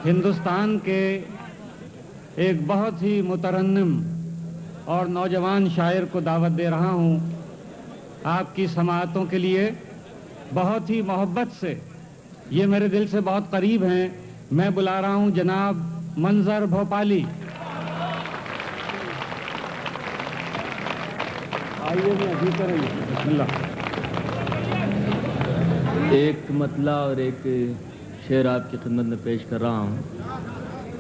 ہندوستان کے ایک بہت ہی مترنم اور نوجوان شاعر کو دعوت دے رہا ہوں آپ کی سماعتوں کے لیے بہت ہی محبت سے. یہ میرے دل سے بہت قریب ہیں. میں بلا رہا ہوں جناب منظر بھوپالی. آئیے میں ابھی کریں گے. بسم اللہ. ایک مطلع اور ایک شعر آپ کی خدمت میں پیش کر رہا ہوں,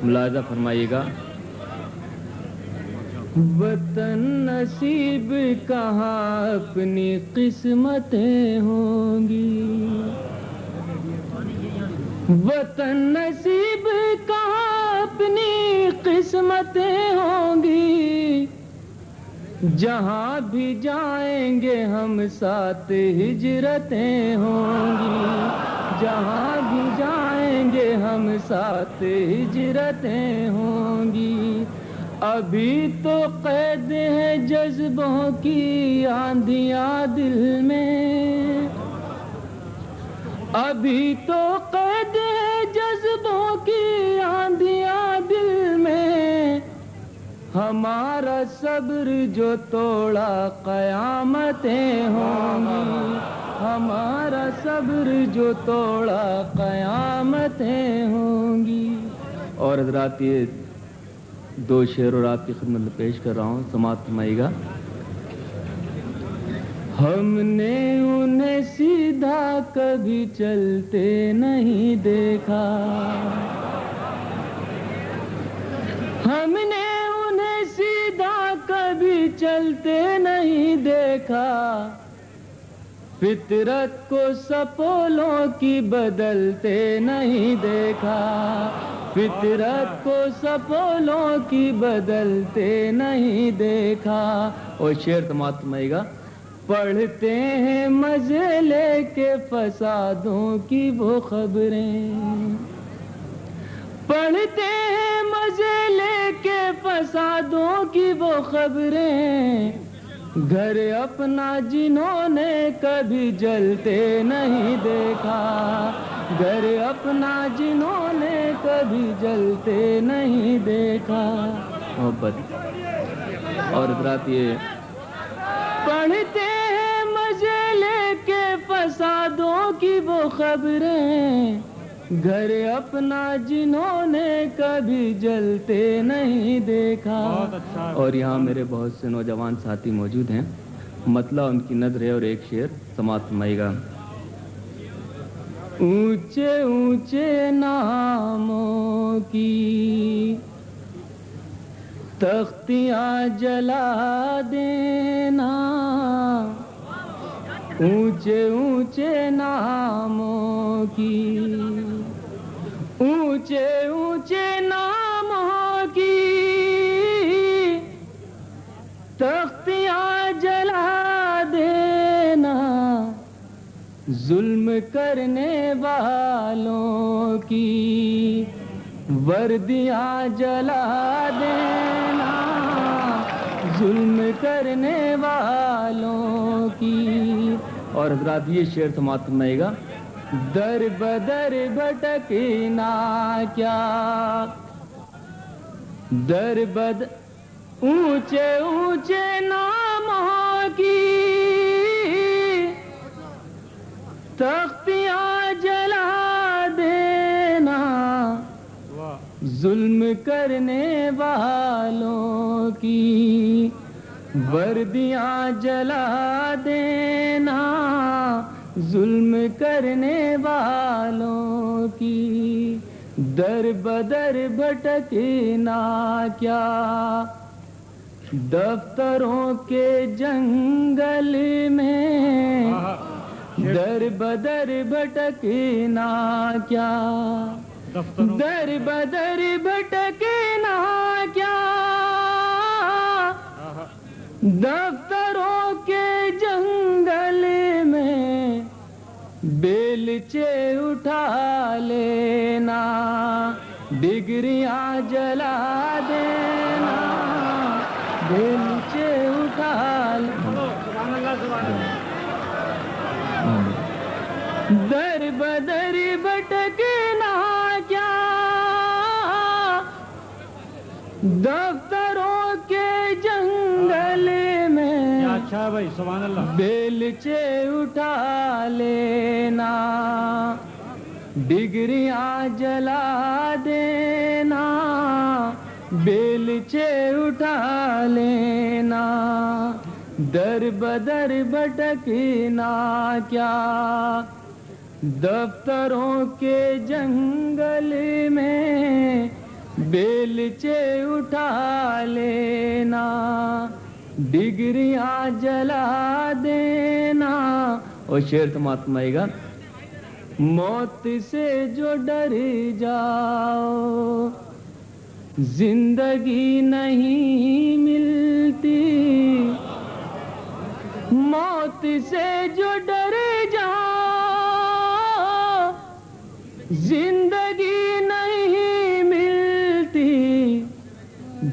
ملاحظہ فرمائیے گا. وطن نصیب کہاں اپنی قسمتیں ہوں گی, وطن نصیب کہاں اپنی قسمتیں ہوں گی, جہاں بھی جائیں گے ہم ساتھ ہجرتیں ہوں گی, جہاں بھی جائیں گے ہم ساتھ ہجرتیں ہوں گی. ابھی تو قید ہے جذبوں کی آندیاں دل میں, ابھی تو قید ہے جذبوں کی آندیاں دل میں, ہمارا صبر جو توڑا قیامتیں ہوں گی, ہمارا صبر جو توڑا قیامتیں ہوں گی. اور حضرات یہ دو شعر اور آپ کی خدمت میں پیش کر رہا ہوں, سماعت فرمائیے گا. ہم نے انہیں سیدھا کبھی چلتے نہیں دیکھا, ہم نے انہیں سیدھا کبھی چلتے نہیں دیکھا, فطرت کو سپولوں کی بدلتے نہیں دیکھا, فطرت کو سپولوں کی بدلتے نہیں دیکھا. اور شعر سماعت فرمائیے گا. پڑھتے ہیں مزے لے کے فسادوں کی وہ خبریں, پڑھتے ہیں مزے لے کے فسادوں کی وہ خبریں, گھر اپنا جنہوں نے کبھی جلتے نہیں دیکھا, گھر اپنا جنہوں نے کبھی جلتے نہیں دیکھا. محبت اور حضرات یہ پڑھتے ہیں مزے لے کے فسادوں کی وہ خبریں, گھر اپنا جنہوں نے کبھی جلتے نہیں دیکھا. اور یہاں میرے بہت سے نوجوان ساتھی موجود ہیں, مطلع ان کی نظر ہے اور ایک شعر سماعت فرمائیے گا. اونچے اونچے ناموں کی تختیاں جلا دینا, اونچے اونچے ناموں کی, اونچے اونچے ناموں کی تختیاں جلا دینا, ظلم کرنے والوں کی وردیاں جلا دینا, ظلم کرنے والوں کی. اور حضرات یہ شعر سماعت فرمائیے گا. در بدر بھٹکنا کیا, در بدر اونچے اونچے ناموں کی تختیاں جلا دینا, ظلم کرنے والوں کی وردیاں جلا دینا, ظلم کرنے والوں کی. در بدر بھٹکنا کیا, دفتروں کے جنگل میں در بدر بھٹکنا کیا, در بدر بھٹکنا کیا, دفتروں کے جنگل میں بیلچے اٹھا لینا, ڈگریاں جلا دینا, بیلچے اٹھا لینا. در بدر بھٹکنا کیا, دفتروں کے جنگل میں اچھا بھائی سبحان اللہ. بیلچے اٹھا لینا ڈگریاں جلا دینا بیلچے اٹھا لینا در بدر بھٹکنا کیا دفتروں کے جنگل میں بیلچے اٹھا لینا ڈگریاں جلا دینا. اور شعر سماعت آئے گا. موت سے جو ڈر جاؤ زندگی نہیں ملتی موت سے جو ڈر جاؤ زندگی نہیں ملتی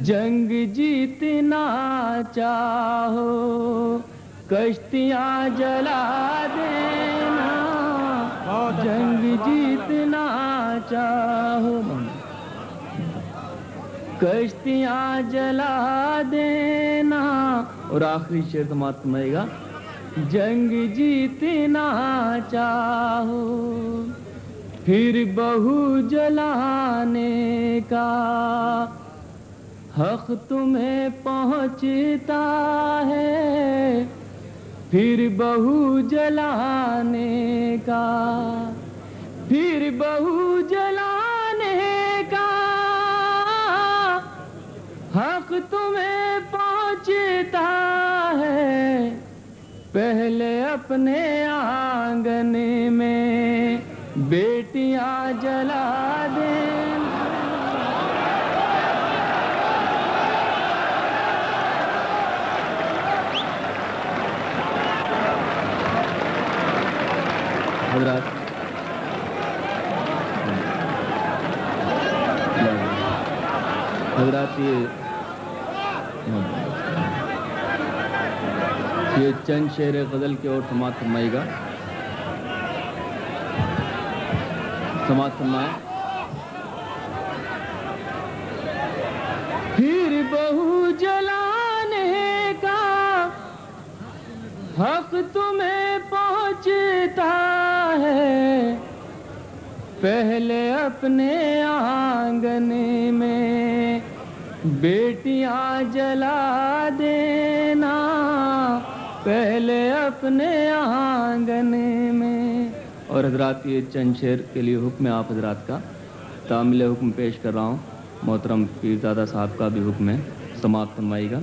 جنگ جیتنا چاہو کشتیاں جلا دینا جنگ جیتنا چاہو کشتیاں جلا دینا. اور آخری شعر سماعت فرمائے گا. جنگ جیتنا چاہو پھر بہو جلانے کا حق تمہیں پہنچتا ہے پھر بہو جلانے کا پھر بہو جلانے کا حق تمہیں پہنچتا ہے پہلے اپنے آنگن میں بیٹیاں جلا دینا. حضرات یہ چند شعر غزل کے اور سماعت فرمائے گا. سماعت فرمائے. پھر بہو جلانے کا حق تمہیں پہنچتا ہے پہلے اپنے آنگن میں بیٹیاں جلا دینا پہلے اپنے آنگن میں. اور حضرات یہ چند شعر کے لیے حکم ہے آپ حضرات کا تعمیل حکم پیش کر رہا ہوں. محترم پیرزادہ صاحب کا بھی حکم ہے. سماعت فرمائے گا.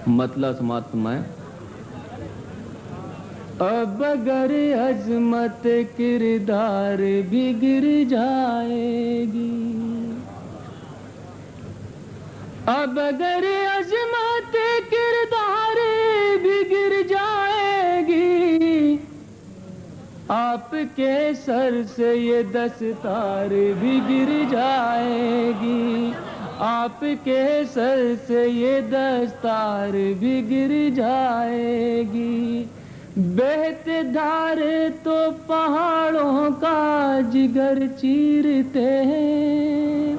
مطلع سماعت فرمائے. اب اگر عظمت کردار بگڑ جائے گی اب اگر عظمت کردار بگڑ جائے گی آپ کے سر سے یہ دستار بگڑ جائے گی آپ کے سر سے یہ دستار بگڑ جائے گی. بہتے دھارے تو پہاڑوں کا جگر چیرتے ہیں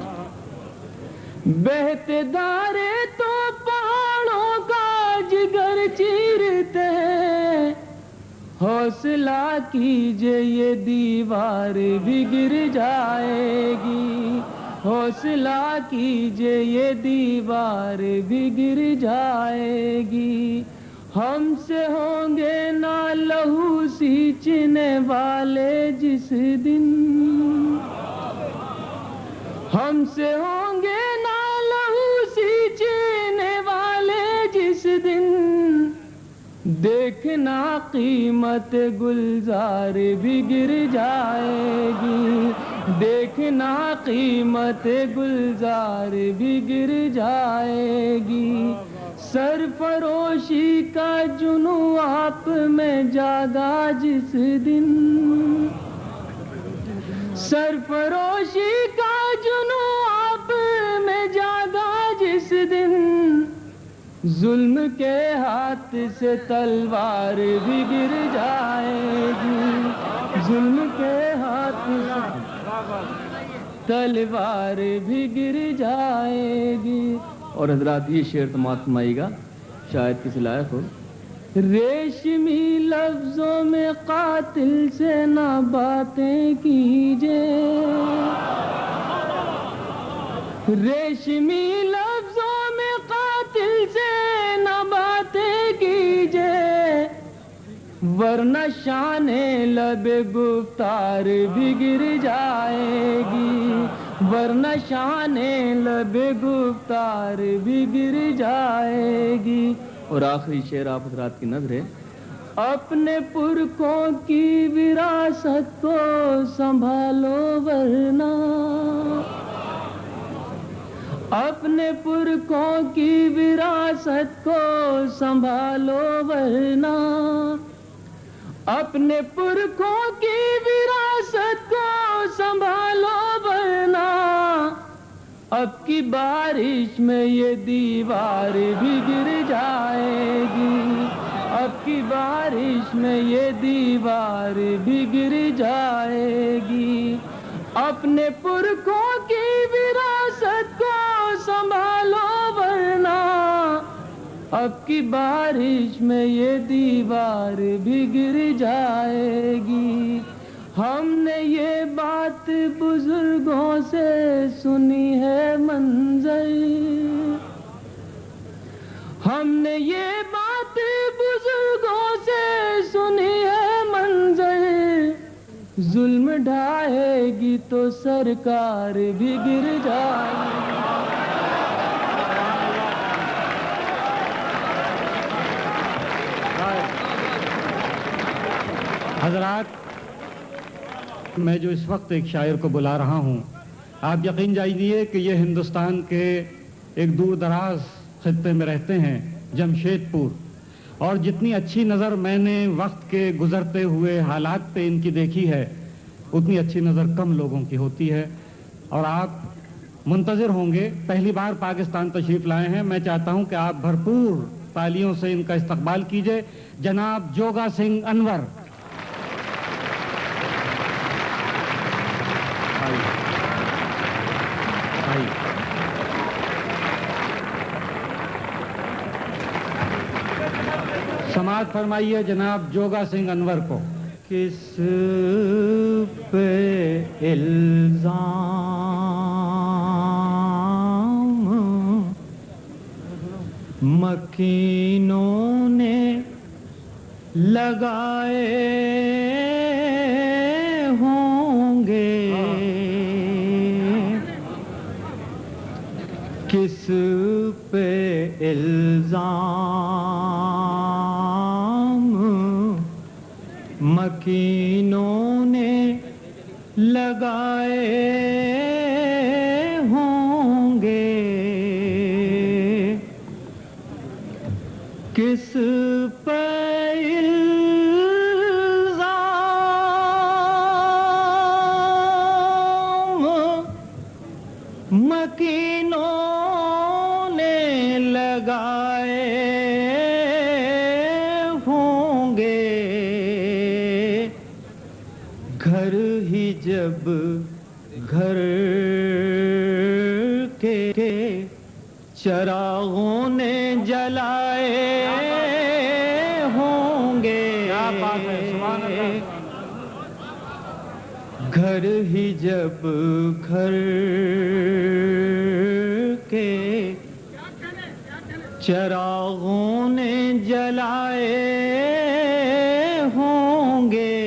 بہتے دھارے تو پہاڑوں کا جگر چیرتے ہیں حوصلہ کیجئے یہ دیوار بگڑ جائے گی حوصلہ کیجئے یہ دیوار بگڑ جائے گی. ہم سے ہوں گے نہ لہو سینچنے والے جس دن ہم سے ہوں گے نہ لہو سینچنے والے جس دن دیکھنا قیمت گلزار بگڑ جائے گی دیکھنا قیمت گلزار بگڑ جائے گی. سرفروشی کا جنوں آپ میں جاگا جس دن سرفروشی کا جنوں آپ میں جاگا جس دن ظلم کے ہاتھ سے تلوار بگڑ جائے گی ظلم کے ہاتھ سے تلوار بھی گر جائے گی. اور حضرات یہ شعر سماعت فرمائیے گا شاید کسی لائق ہو. ریشمی لفظوں میں قاتل سے نہ باتیں کیجے, ریشمی لفظوں میں قاتل سے نہ باتیں کیجے, ورنہ شان لب گفتار بھی گر جائے گی, ورنہ شان لب گفتار بھی گر جائے گی. اور آخری شعر آپ حضرات کی نظر ہے. اپنے پرکھوں کی وراثت کو سنبھالو ورنہ, اپنے پرکھوں کی وراثت کو سنبھالو ورنہ, اپنے پرکھوں کی وراثت کو سنبھالو ورنہ, اب کی بارش میں یہ دیوار بھی گر جائے گی, اب کی بارش میں یہ دیوار بھی گر جائے گی. اپنے پرکھوں کی وراثت کو سنبھالو ورنہ, اب کی بارش میں یہ دیوار بھی گر جائے گی. ہم نے یہ بات بزرگوں سے سنی ہے منظر, ہم نے یہ بات بزرگوں سے سنی ہے منظر, ظلم ڈھائے گی تو سرکار بھی گر جائے گی. حضرات, میں جو اس وقت ایک شاعر کو بلا رہا ہوں, آپ یقین جانیے کہ یہ ہندوستان کے ایک دور دراز خطے میں رہتے ہیں, جمشید پور, اور جتنی اچھی نظر میں نے وقت کے گزرتے ہوئے حالات پہ ان کی دیکھی ہے, اتنی اچھی نظر کم لوگوں کی ہوتی ہے. اور آپ منتظر ہوں گے, پہلی بار پاکستان تشریف لائے ہیں, میں چاہتا ہوں کہ آپ بھرپور تالیوں سے ان کا استقبال کیجئے. جناب جوگا سنگھ انور. سماعت فرمائیے جناب جوگا سنگھ انور کو. کس پہ الزام مکینوں نے لگائے ہوں گے, کس پہ الزام مکینوں نے لگائے ہوں گے, کس پہ الزام مکینوں نے لگائے ہوں گے, گھر ہی جب گھر کے چراغوں نے جلائے ہوں گے, گھر ہی جب گھر کے چراغوں نے جلائے ہوں گے,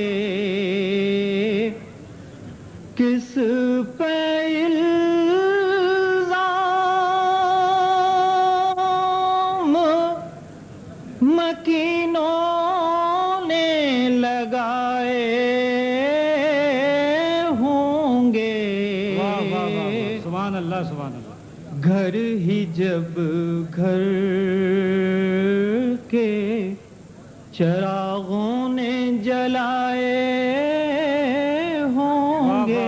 کس پہ الزام مکینوں نے لگائے ہوں گے. سبحان اللہ, سبحان اللہ. گھر ہی جب گھر کے چراغوں نے جلائے ہوں گے,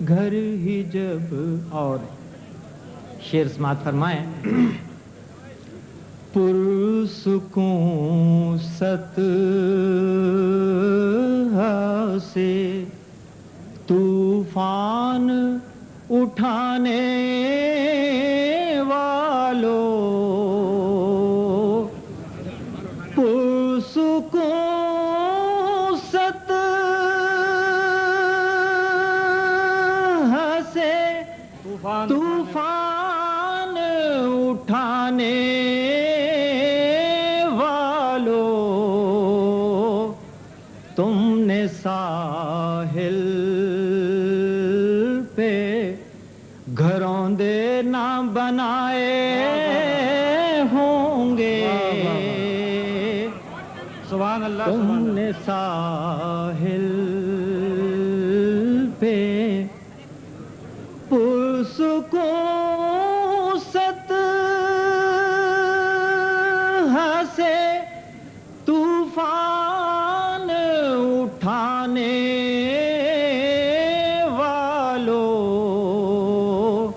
گھر ہی جب. اور شعر سماعت فرمائیں. پرسکون سطح سے طوفان طوفان اٹھانے والوں پرسکون ست ہنسے طوفان اٹھانے والوں تم نے ساحل پہ گھروں دے نہ بنائے ہوں گے سبحان اللہ تم سبحان اللہ نے ساحل پہ پرسکون ست ہنسے طوفان اٹھانے والوں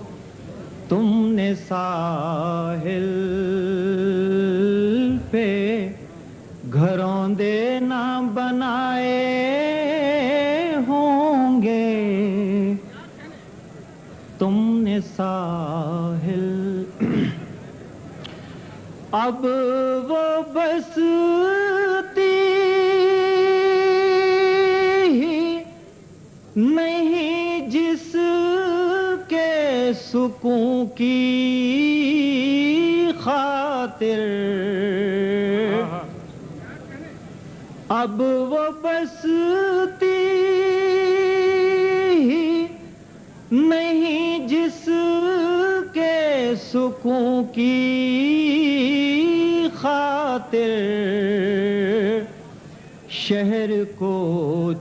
تم نے ساحل پہ گھروں دے نہ بنائے ہوں گے تم نے ساحل اب وہ بستی ہی نہیں جس کے سکون کی خاطر اب وہ بستی ہی نہیں جس کے سکون کی خاطر شہر کو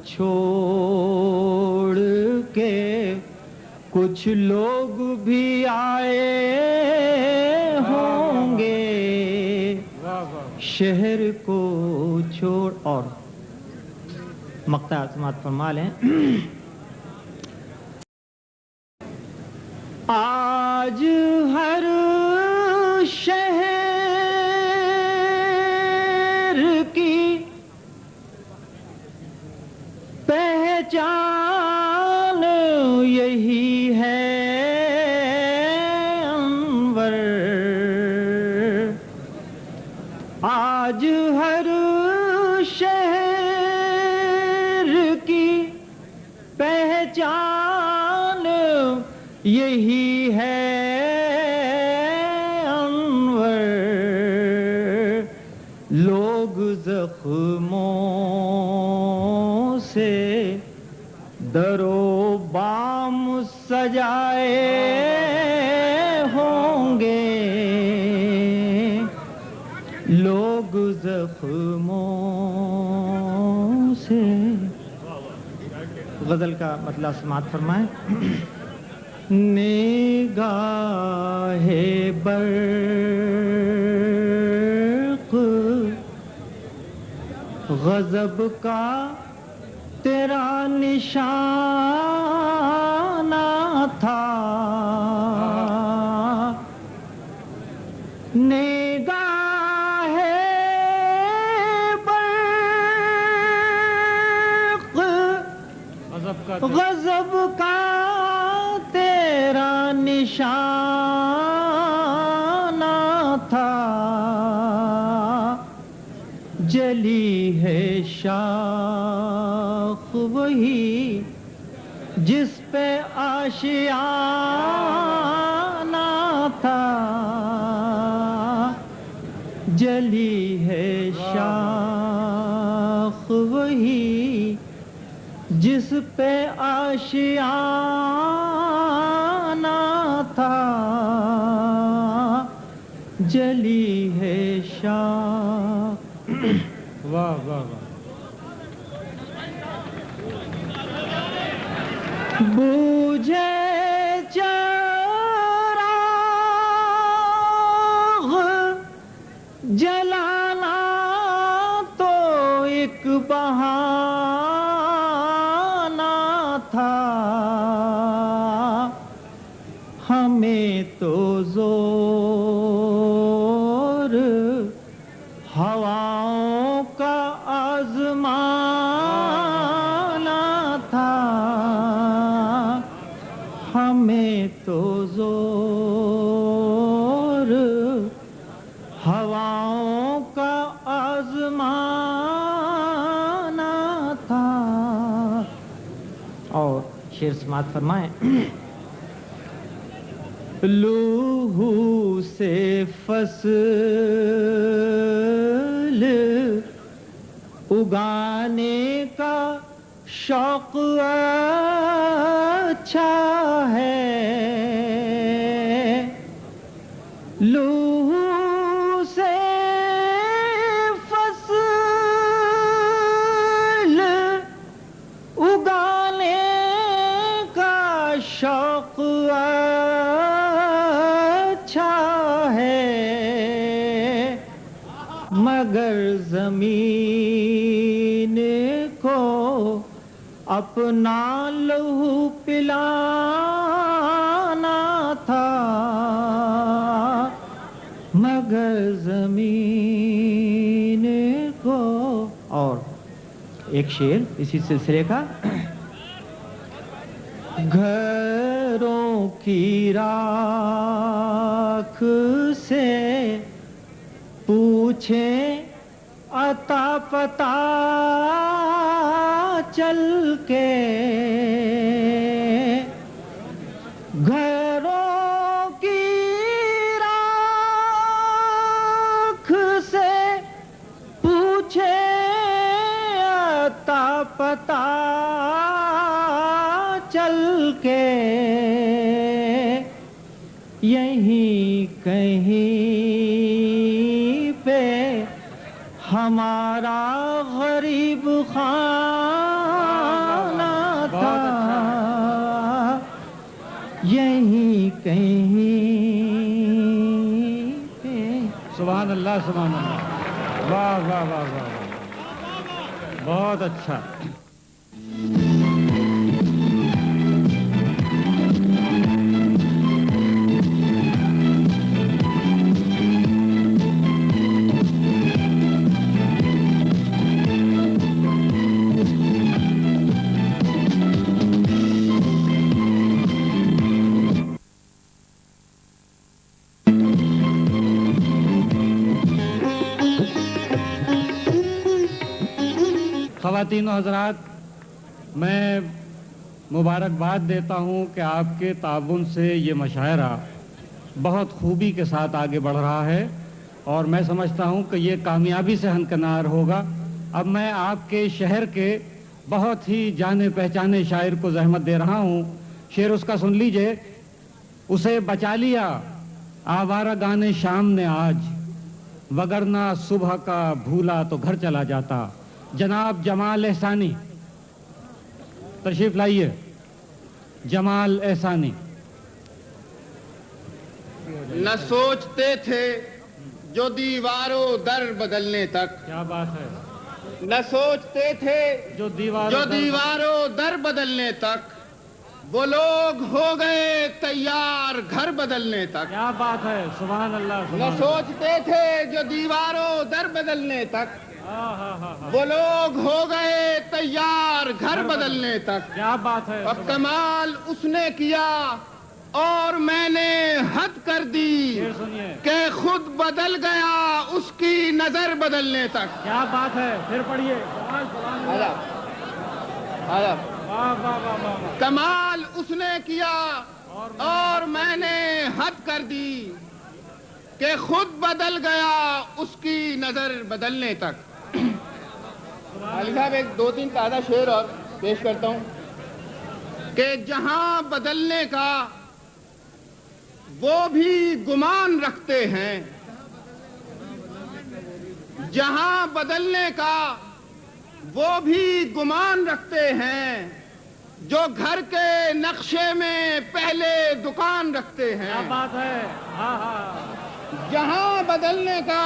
چھوڑ کے کچھ لوگ بھی آئے ہوں گے شہر کو چھوڑ اور مقطع سماعت فرما لیں آج ہر شہر کی پہچان یہی ہے انور آج ہر شہر کی پہچان یہی ہے انور لوگ زخموں سے در و بام سجائے ہوں گے لوگ زخموں سے غزل کا مطلع سماعت فرمائیں نگاہ برق غضب کا تیرا نشانہ تھا نگاہ برق غضب کا تیرا نشانہ تھا جلی ہے شاخ وہی جس پہ آشیانہ تھا جلی ہے شاخ وہی جس پہ آشیانہ تھا جلی ہے شاخ واہ واہ واہ بوجھے چراغ جلانا تو ایک بہانہ تھا ہمیں تو زور ہواؤں کا آزمانا تھا ہمیں تو زور ہواؤں کا آزمانا تھا. اور شعر سماعت فرمائیں. لوہو سے فصل اگانے کا شوق اچھا ہے. لوہو سے فصل اگانے کا شوق اچھا ہے، مگر زمین کو اپنا لہو پلانا تھا. مگر زمین کو. اور ایک شعر اسی سلسلے کا. گھروں کی راکھ سے پوچھیں عطا پتا چل کے. گھروں کی راکھ سے پوچھیں عطا پتا چل کے. یہیں کہیں پہ ہمارا غریب خانہ تھا. یہیں کہیں پہ. سبحان اللہ سبحان اللہ. واہ واہ واہ واہ واہ. بہت اچھا. خواتین و حضرات، میں مبارکباد دیتا ہوں کہ آپ کے تعاون سے یہ مشاعرہ بہت خوبی کے ساتھ آگے بڑھ رہا ہے اور میں سمجھتا ہوں کہ یہ کامیابی سے ہمکنار ہوگا. اب میں آپ کے شہر کے بہت ہی جانے پہچانے شاعر کو زحمت دے رہا ہوں. شعر اس کا سن لیجئے. اسے بچا لیا آوارہ گانے شام نے آج، وگرنہ صبح کا بھولا تو گھر چلا جاتا. جناب جمال احسانی تشریف لائیے. جمال احسانی. نہ سوچتے تھے جو دیواروں در بدلنے تک. کیا بات ہے. نہ سوچتے تھے جو دیواروں در بدلنے تک وہ لوگ ہو گئے تیار گھر بدلنے تک. کیا بات ہے. سبحان اللہ. نہ سوچتے تھے جو دیواروں در بدلنے تک وہ لوگ ہو گئے تیار گھر بدلنے تک. کیا بات ہے. اب کمال اس نے کیا اور میں نے حد کر دی کہ خود بدل گیا اس کی نظر بدلنے تک. کیا بات ہے. پھر پڑھیے. کمال اس نے کیا اور میں نے حد کر دی کہ خود بدل گیا اس کی نظر بدلنے تک. علی صاحب ایک دو تین تازہ شعر اور پیش کرتا ہوں کہ جہاں بدلنے کا وہ بھی گمان رکھتے ہیں، جہاں بدلنے کا وہ بھی گمان رکھتے ہیں، جو گھر کے نقشے میں پہلے دکان رکھتے ہیں. کیا بات ہے. جہاں بدلنے کا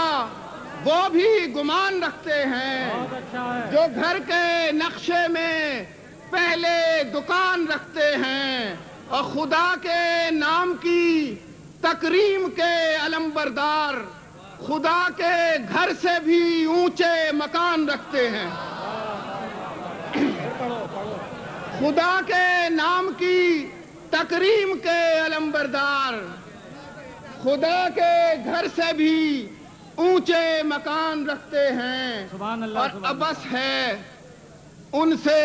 وہ بھی گمان رکھتے ہیں، جو گھر کے نقشے میں پہلے دکان رکھتے ہیں، اور خدا کے نام کی تکریم کے علمبردار خدا کے گھر سے بھی اونچے مکان رکھتے ہیں. خدا کے نام کی تکریم کے علمبردار، خدا کے گھر سے بھی اونچے مکان رکھتے ہیں، سبحان اللہ، اور ابس ہے ان سے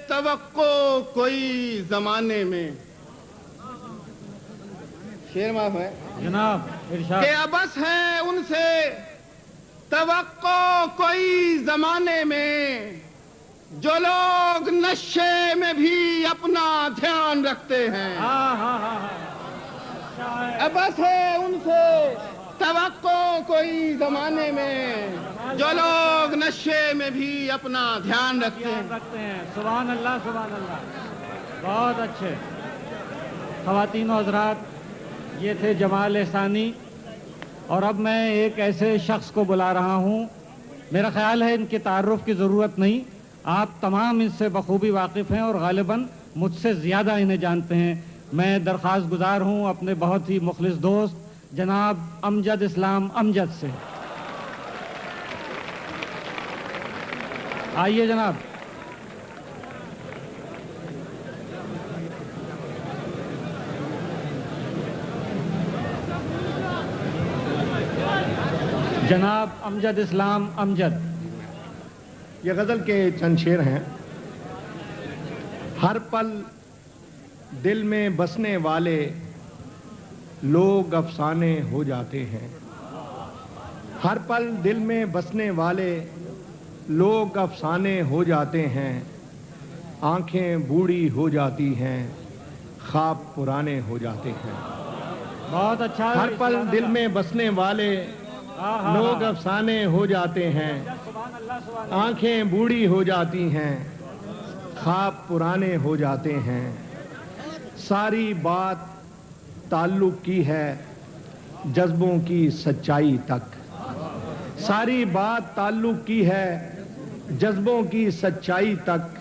توقع کوئی زمانے میں. شعر معاف ہے جناب ارشاد. کہ ابس ہے ان سے توقع کوئی زمانے میں، جو لوگ نشے میں بھی اپنا دھیان رکھتے ہیں. ہاں ہاں ہاں ہاں. ابس ہے ان سے توقع کوئی زمانے میں، جو لوگ نشے میں بھی اپنا دھیان رکھتے ہیں. سبحان اللہ سبحان اللہ. بہت اچھے. خواتین و حضرات، یہ تھے جمال احسانی. اور اب میں ایک ایسے شخص کو بلا رہا ہوں، میرا خیال ہے ان کے تعارف کی ضرورت نہیں، آپ تمام ان سے بخوبی واقف ہیں اور غالباً مجھ سے زیادہ انہیں جانتے ہیں. میں درخواست گزار ہوں اپنے بہت ہی مخلص دوست جناب امجد اسلام امجد سے. آئیے جناب. جناب امجد اسلام امجد. یہ غزل کے چند شعر ہیں. ہر پل دل میں بسنے والے لوگ افسانے ہو جاتے ہیں. ہر پل دل میں بسنے والے لوگ افسانے ہو جاتے ہیں. آنکھیں بوڑھی ہو جاتی ہیں، خواب پرانے ہو جاتے ہیں. بہت اچھا. ہر پل دل میں بسنے والے لوگ افسانے ہو جاتے ہیں. آنکھیں بوڑھی ہو جاتی ہیں، خواب پرانے ہو جاتے ہیں. ساری بات تعلق کی ہے جذبوں کی سچائی تک. ساری بات تعلق کی ہے جذبوں کی سچائی تک.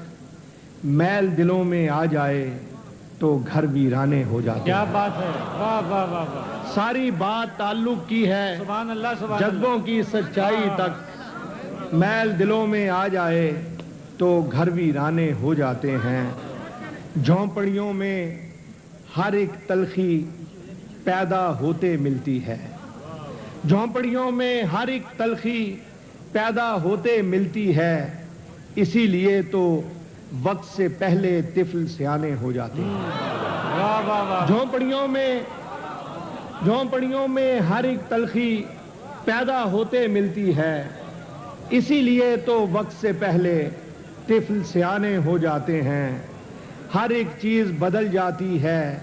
میل دلوں میں آ جائے تو گھر ویرانے ہو جاتے ہیں. کیا بات ہے. واہ واہ واہ واہ. ساری بات تعلق کی ہے سبحان اللہ سبحان جذبوں کی سچائی تک. میل دلوں میں آ جائے تو گھر ویرانے ہو جاتے ہیں. جھونپڑیوں میں ہر ایک تلخی پیدا ہوتے ملتی ہے. جھونپڑیوں میں ہر ایک تلخی پیدا ہوتے ملتی ہے. اسی لیے تو وقت سے پہلے طفل سیانے ہو جاتے ہیں. واہ واہ واہ. جھونپڑیوں میں ہر ایک تلخی پیدا ہوتے ملتی ہے. اسی لیے تو وقت سے پہلے طفل سیانے ہو جاتے ہیں. ہر ایک چیز بدل جاتی ہے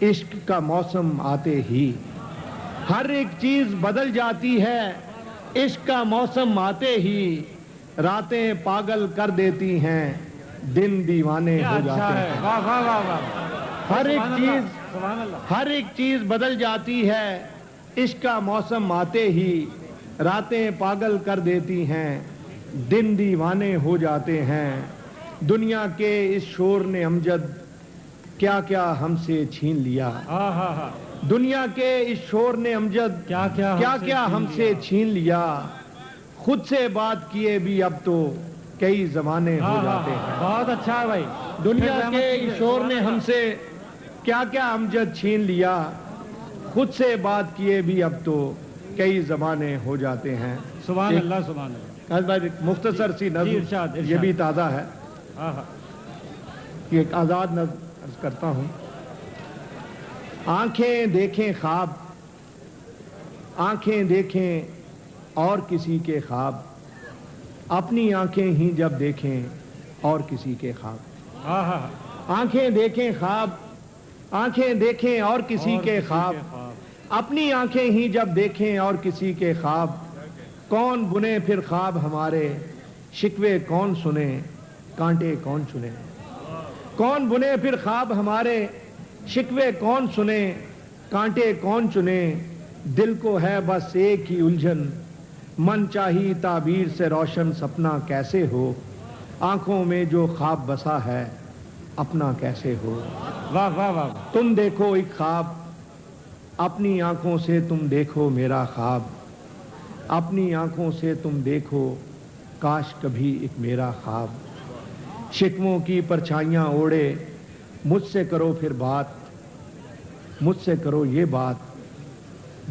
عشق کا موسم آتے ہی. ہر ایک چیز بدل جاتی ہے عشق کا موسم آتے ہی. راتیں پاگل کر دیتی ہیں، دن دیوانے ہو جاتے ہیں. واہ واہ واہ واہ. ہر ایک چیز بدل جاتی ہے عشق کا موسم آتے ہی. راتیں پاگل کر دیتی ہیں، دن دیوانے ہو جاتے ہیں. دنیا کے اس شور نے امجد کیا کیا ہم سے چھین لیا. دنیا کے اس شور نے امجد کیا کیا ہم سے چھین لیا. خود سے بات کیے بھی اب تو کئی زمانے ہو جاتے ہیں. بہت اچھا ہے بھائی. دنیا کے اس شور نے ہم سے کیا کیا امجد چھین لیا. خود سے بات کیے بھی اب تو کئی زمانے ہو جاتے ہیں. سبحان اللہ سبحان اللہ. مختصر سی نظم یہ بھی تازہ ہے. یہ ایک آزاد نظم عرض کرتا ہوں. آنکھیں دیکھیں خواب، آنکھیں دیکھیں اور کسی کے خواب. اپنی آنکھیں ہی جب دیکھیں اور کسی کے خواب. آنکھیں دیکھیں خواب، آنکھیں دیکھیں اور کسی کے خواب. اپنی آنکھیں ہی جب دیکھیں اور کسی کے خواب. کون بنے پھر خواب ہمارے، شکوے کون سنے، کانٹے کون چنے. کون بنے پھر خواب ہمارے، شکوے کون سنے، کانٹے کون چنے. دل کو ہے بس ایک ہی الجھن، من چاہی تعبیر سے روشن سپنا کیسے ہو. آنکھوں میں جو خواب بسا ہے اپنا کیسے ہو. واہ واہ واہ. تم دیکھو ایک خواب، اپنی آنکھوں سے تم دیکھو میرا خواب. اپنی آنکھوں سے تم دیکھو کاش کبھی ایک میرا خواب. شکووں کی پرچھائیاں اوڑے مجھ سے کرو پھر بات، مجھ سے کرو یہ بات،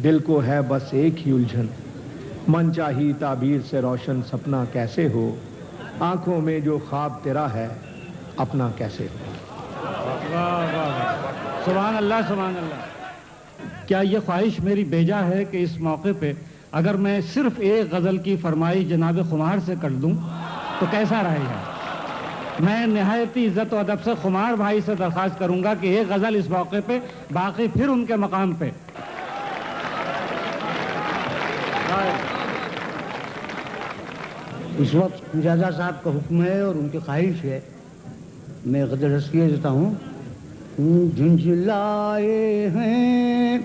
دل کو ہے بس ایک ہی الجھن، من چاہی تعبیر سے روشن سپنا کیسے ہو، آنکھوں میں جو خواب تیرا ہے اپنا کیسے ہو۔ سبحان اللہ سبحان اللہ۔ کیا یہ خواہش میری بیجا ہے کہ اس موقع پہ اگر میں صرف ایک غزل کی فرمائش جناب خمار سے کر دوں تو کیسا رہے گا؟ میں نہایتی عزت و ادب سے خمار بھائی سے درخواست کروں گا کہ ایک غزل اس موقع پہ، باقی پھر ان کے مقام پہ۔ اس وقت مجازہ صاحب کا حکم ہے اور ان کی خواہش ہے، میں غزل رسیہ دیتا ہوں۔ جھنجھلائے ہیں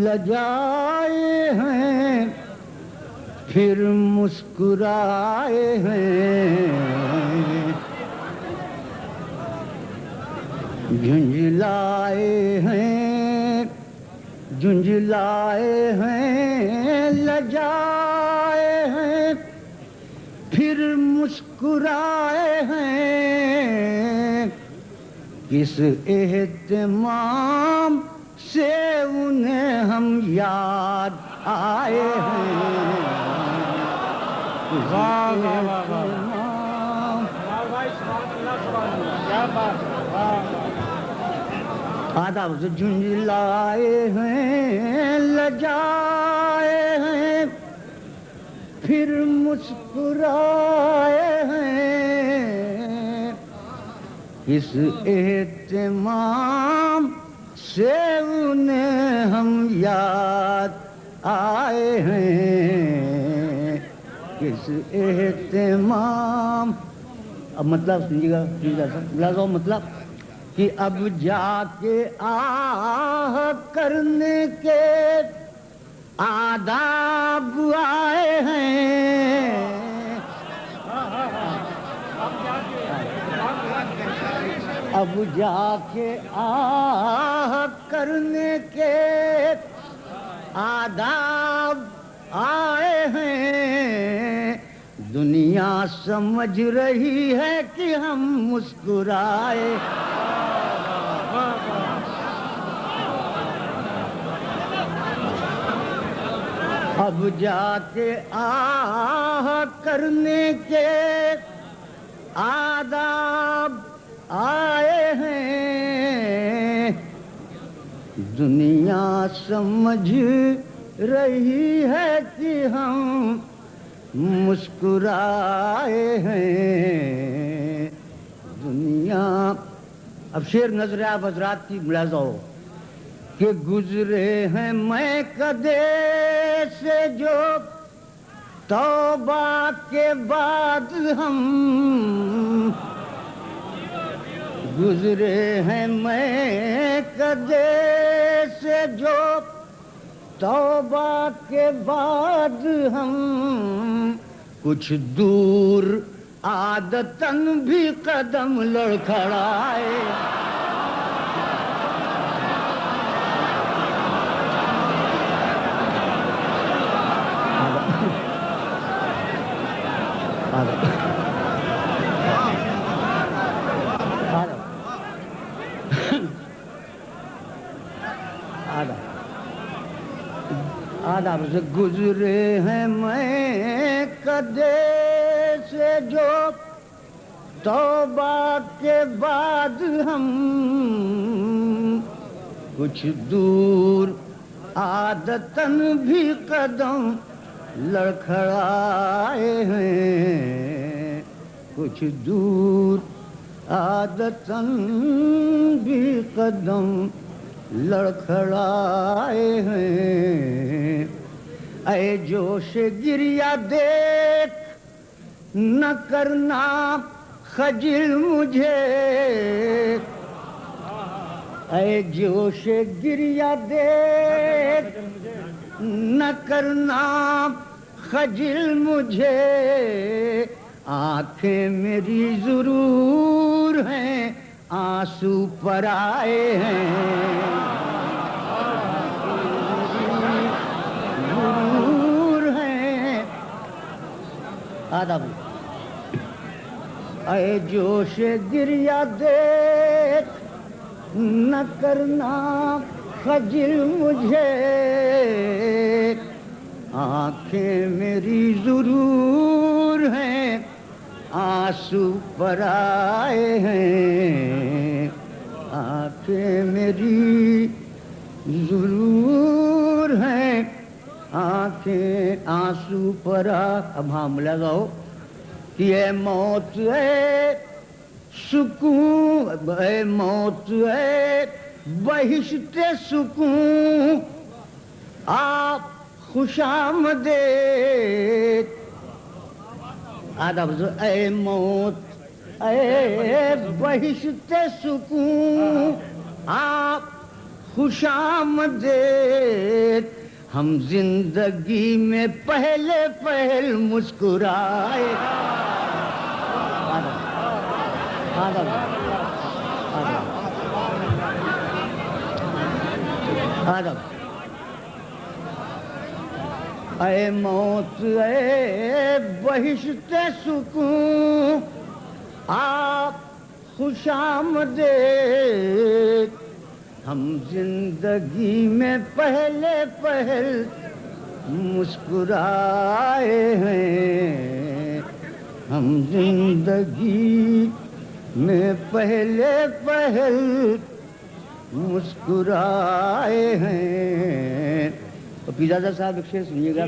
لجائے ہیں پھر مسکرائے ہیں، جھنجھلائے ہیں جھنجھلائے ہیں لجائے ہیں پھر مسکرائے ہیں، کس اہتمام سے انہیں ہم یاد آئے ہیں، واہ واہ واہ واہ، کیا بات ہے۔ آداب سے جھنجھلائے ہیں لجائے ہیں پھر مسکرائے ہیں، اس اہتمام سے انہیں ہم یاد آئے ہیں، اس اہتمام۔ اب مطلب سنجیے گا، مطلب کہ اب جا کے آہ کرنے کے آداب آئے ہیں، اب جا کے آہ کرنے کے آداب آئے ہیں، دنیا سمجھ رہی ہے کہ ہم مسکرائے، اب جا کے آہ کرنے کے آداب آئے ہیں، دنیا سمجھ رہی ہے کہ ہم مسکرائے ہیں، دنیا۔ اب شعر نظر آپ حضرات کی ملاحظہ ہو کہ گزرے ہیں میں کدے سے جو توبہ کے بعد ہم، گزرے ہیں میں کدے سے جو توبہ کے بعد ہم، کچھ دور عادتاً بھی قدم لڑکھڑائے، آداب سے گزرے ہیں میں کدے سے جو توبہ کے بعد ہم، کچھ دور عادتاً بھی قدم لڑکھڑائے ہیں، کچھ دور عادتاً بھی قدم لڑکھڑائے ہیں، اے جوش گریہ دیکھ نہ کرنا خجل مجھے، اے جوش گریہ دیکھ نہ کرنا خجل مجھے، آنکھیں میری ضرور ہیں آنسو پر آئے ہیں، ضرور ہیں۔ آداب اے جوش گریا دیکھ نہ کرنا خجل مجھے، آنکھیں میری ضرور ہیں آنسو پر آئے ہیں، آنکھیں میری ضرور ہیں آنکھیں آنسو پر اب ہاں لگاؤ کہ اے موت اے سکون، اے موت اے بہشت سکون، آپ خوش آمدید، اے موت اے بہشت سکون، آپ خوش آمدید، ہم زندگی میں پہلے پہل مسکرائے، اے موت اے بہشت سکون، آپ خوش آمدید، ہم زندگی میں پہلے پہل مسکرائے ہیں، ہم زندگی میں پہلے پہل مسکرائے ہیں۔ تو پیزادہ صاحب ایک شعر سنیے گا،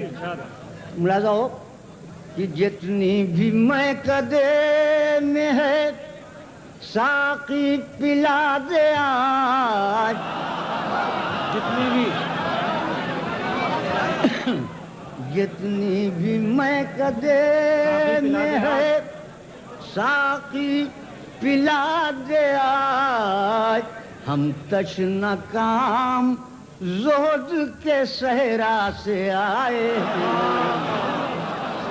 ملاحظہ ہو کہ جتنی بھی میں قدے میں ہے ساقی پلا دے آج، جتنی بھی میں قدے میں ہے ساقی پلا دے آج، ہم تشنہ کام زہد کے صحرا سے آئے ہیں،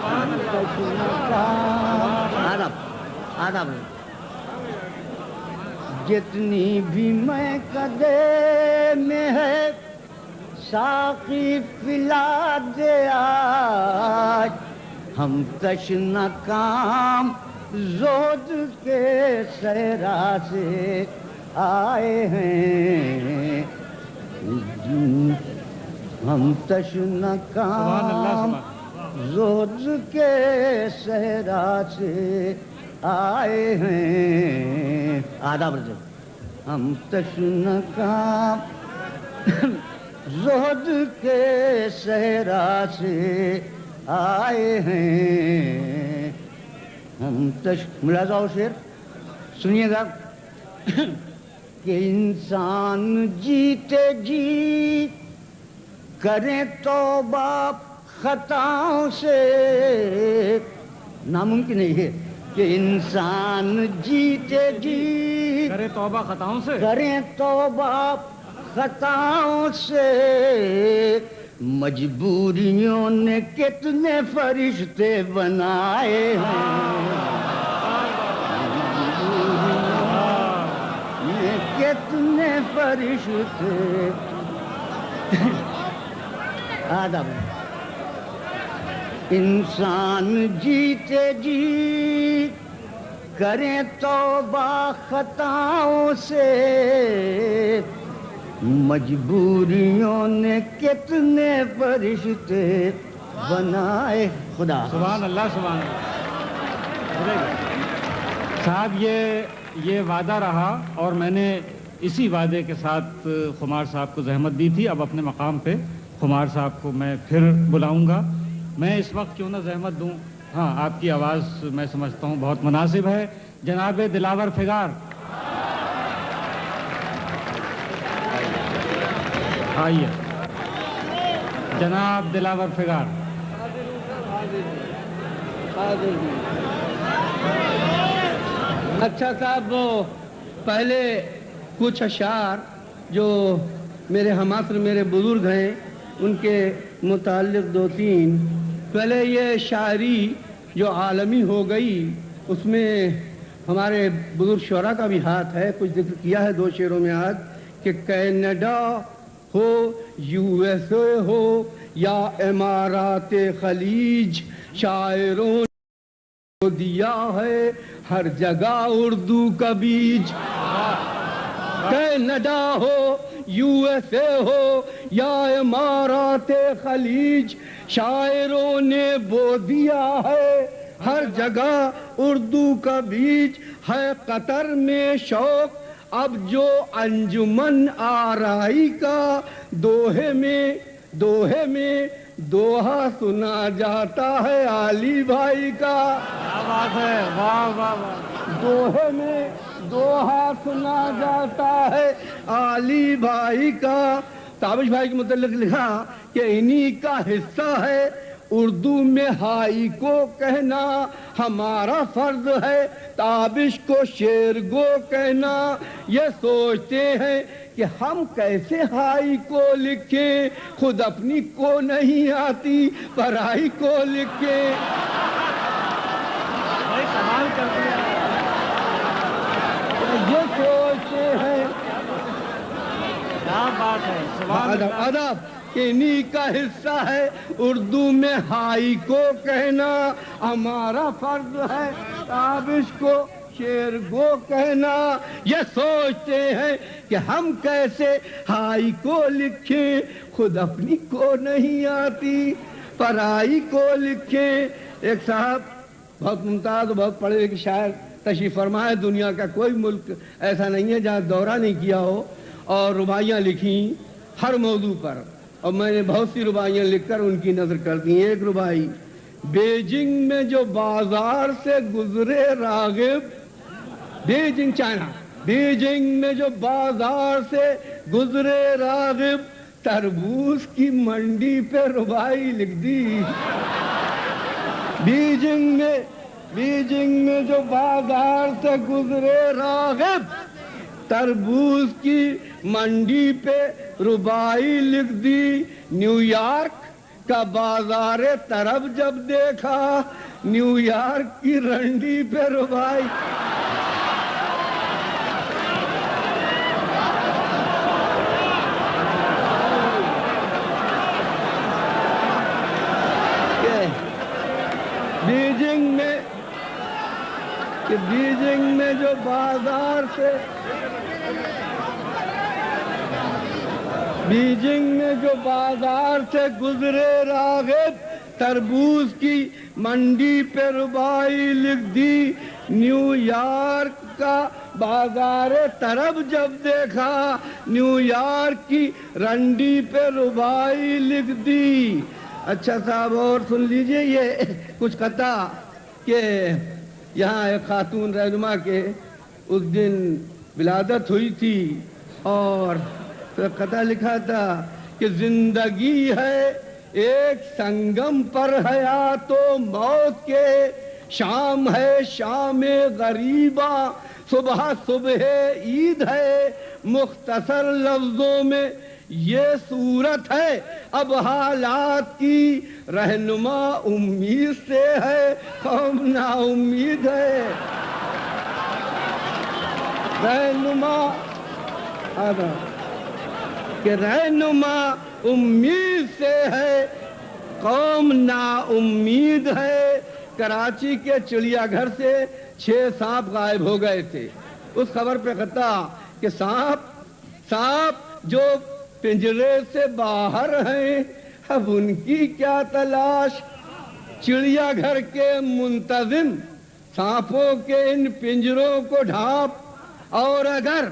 ہم تشنہ کام آداب جتنی بھی میں قدے میں ہے ساقی پلا دے آج، ہم تشنہ کام زہد کے صحرا سے آئے ہیں، ہم تشنہ کام زہد کے صحرا سے آئے ہیں، آداب ہم تشنہ کام زہد کے صحرا سے آئے ہیں، ہم ملاحظہ ہو شعر سنیے گا کہ انسان جیتے جی کریں توبہ خطاؤں سے، ناممکن ہے یہ کہ انسان جیتے جی کرے توبہ خطاؤں سے، کریں توبہ خطاؤں سے، مجبوریوں نے کتنے فرشتے بنائے ہیں، کتنے فرشتے آداب انسان جیتے جی کریں توبہ خطاؤں سے، مجبوریوں نے کتنے فرشتے بنائے، خدا سبحان اللہ سبحان اللہ صاحب، یہ وعدہ رہا اور میں نے اسی وعدے کے ساتھ خمار صاحب کو زحمت دی تھی، اب اپنے مقام پہ خمار صاحب کو میں پھر بلاؤں گا، میں اس وقت کیوں نہ زحمت دوں، ہاں آپ کی آواز میں سمجھتا ہوں بہت مناسب ہے، جناب دلاور فگار آئیے، جناب دلاور فگار۔ اچھا صاحب، پہلے کچھ اشعار جو میرے ہمعصر میرے بزرگ ہیں ان کے متعلق دو تین، پہلے یہ شاعری جو عالمی ہو گئی اس میں ہمارے بزرگ شعراء کا بھی ہاتھ ہے، کچھ ذکر کیا ہے دو شعروں میں آج کہ کینیڈا ہو، یو ایس اے ہو یا امارات خلیج، شاعروں دیا ہے ہر جگہ اردو کا بیج، کینیڈا ہو یو ایس اے ہو یا امارات خلیج، شاعروں نے بو دیا ہے ہر جگہ اردو کا بیج۔ ہے قطر میں شوق اب جو انجمن آرائی کا، دوہے میں دوہا سنا جاتا ہے علی بھائی کا۔ کیا بات ہے، واہ واہ واہ۔ دوہے میں دوہا سنا جاتا ہے علی بھائی کا۔ تابش بھائی کے متعلق لکھا کہ انہی کا حصہ ہے اردو میں ہائی کو کہنا، ہمارا فرض ہے تابش کو شعر گو کہنا۔ یہ سوچتے ہیں کہ ہم کیسے ہائی کو لکھیں، خود اپنی کو نہیں آتی پرائی کو لکھیں۔ بھائی سوال کر دیا۔ یہ سوچتے ہیں، کیا بات ہے، سوال ادب انہی کا حصہ ہے اردو میں ہائی کو کہنا، ہمارا فرض ہے تابش کو شعر گو کہنا۔ یہ سوچتے ہیں کہ ہم کیسے ہائی کو لکھیں، خود اپنی کو نہیں آتی پرائی کو لکھیں۔ ایک صاحب بہت ممتاز و بہت پڑھے لکھے شاعر تشریف فرمائے، دنیا کا کوئی ملک ایسا نہیں ہے جہاں دورہ نہیں کیا ہو، اور رباعیاں لکھیں ہر موضوع پر، اور میں نے بہت سی رباعیاں لکھ کر ان کی نظر کر دی۔ ایک رباعی، بیجنگ میں جو بازار سے گزرے راغب، بیجنگ چائنا، بیجنگ میں جو بازار سے گزرے راغب، تربوز کی منڈی پہ رباعی لکھ دی۔ بیجنگ میں جو بازار سے گزرے راغب، تربوز کی منڈی پہ رباعی لکھ دی۔ نیو یارک کا بازار طرب جب دیکھا، نیو یارک کی رنڈی پہ رباعی۔ بیجنگ میں جو بازار سے گزرے راغب، تربوز کی منڈی پہ رباعی لکھ دی۔ نیو یارک کا بازار طرب جب دیکھا، نیو یارک کی رنڈی پہ رباعی لکھ دی۔ اچھا صاحب اور سن لیجئے یہ کچھ قطع کہ یہاں ایک خاتون رہنما کے اس دن ولادت ہوئی تھی، اور پھر قطع لکھا تھا کہ زندگی ہے ایک سنگم پر حیات و موت کے، شام ہے شام غریباں، صبح صبح عید ہے، مختصر لفظوں میں یہ صورت ہے اب حالات کی، رہنما امید سے ہے قوم نا امید ہے۔ رہنما امید سے ہے قوم نا امید ہے۔ کراچی کے چڑیا گھر سے 6 سانپ غائب ہو گئے تھے۔ اس خبر پہ قطع کہ سانپ جو پنجرے سے باہر ہیں، اب ان کی کیا تلاش۔ چڑیا گھر کے منتظم سانپوں کے ان پنجروں کو ڈھانپ، اور اگر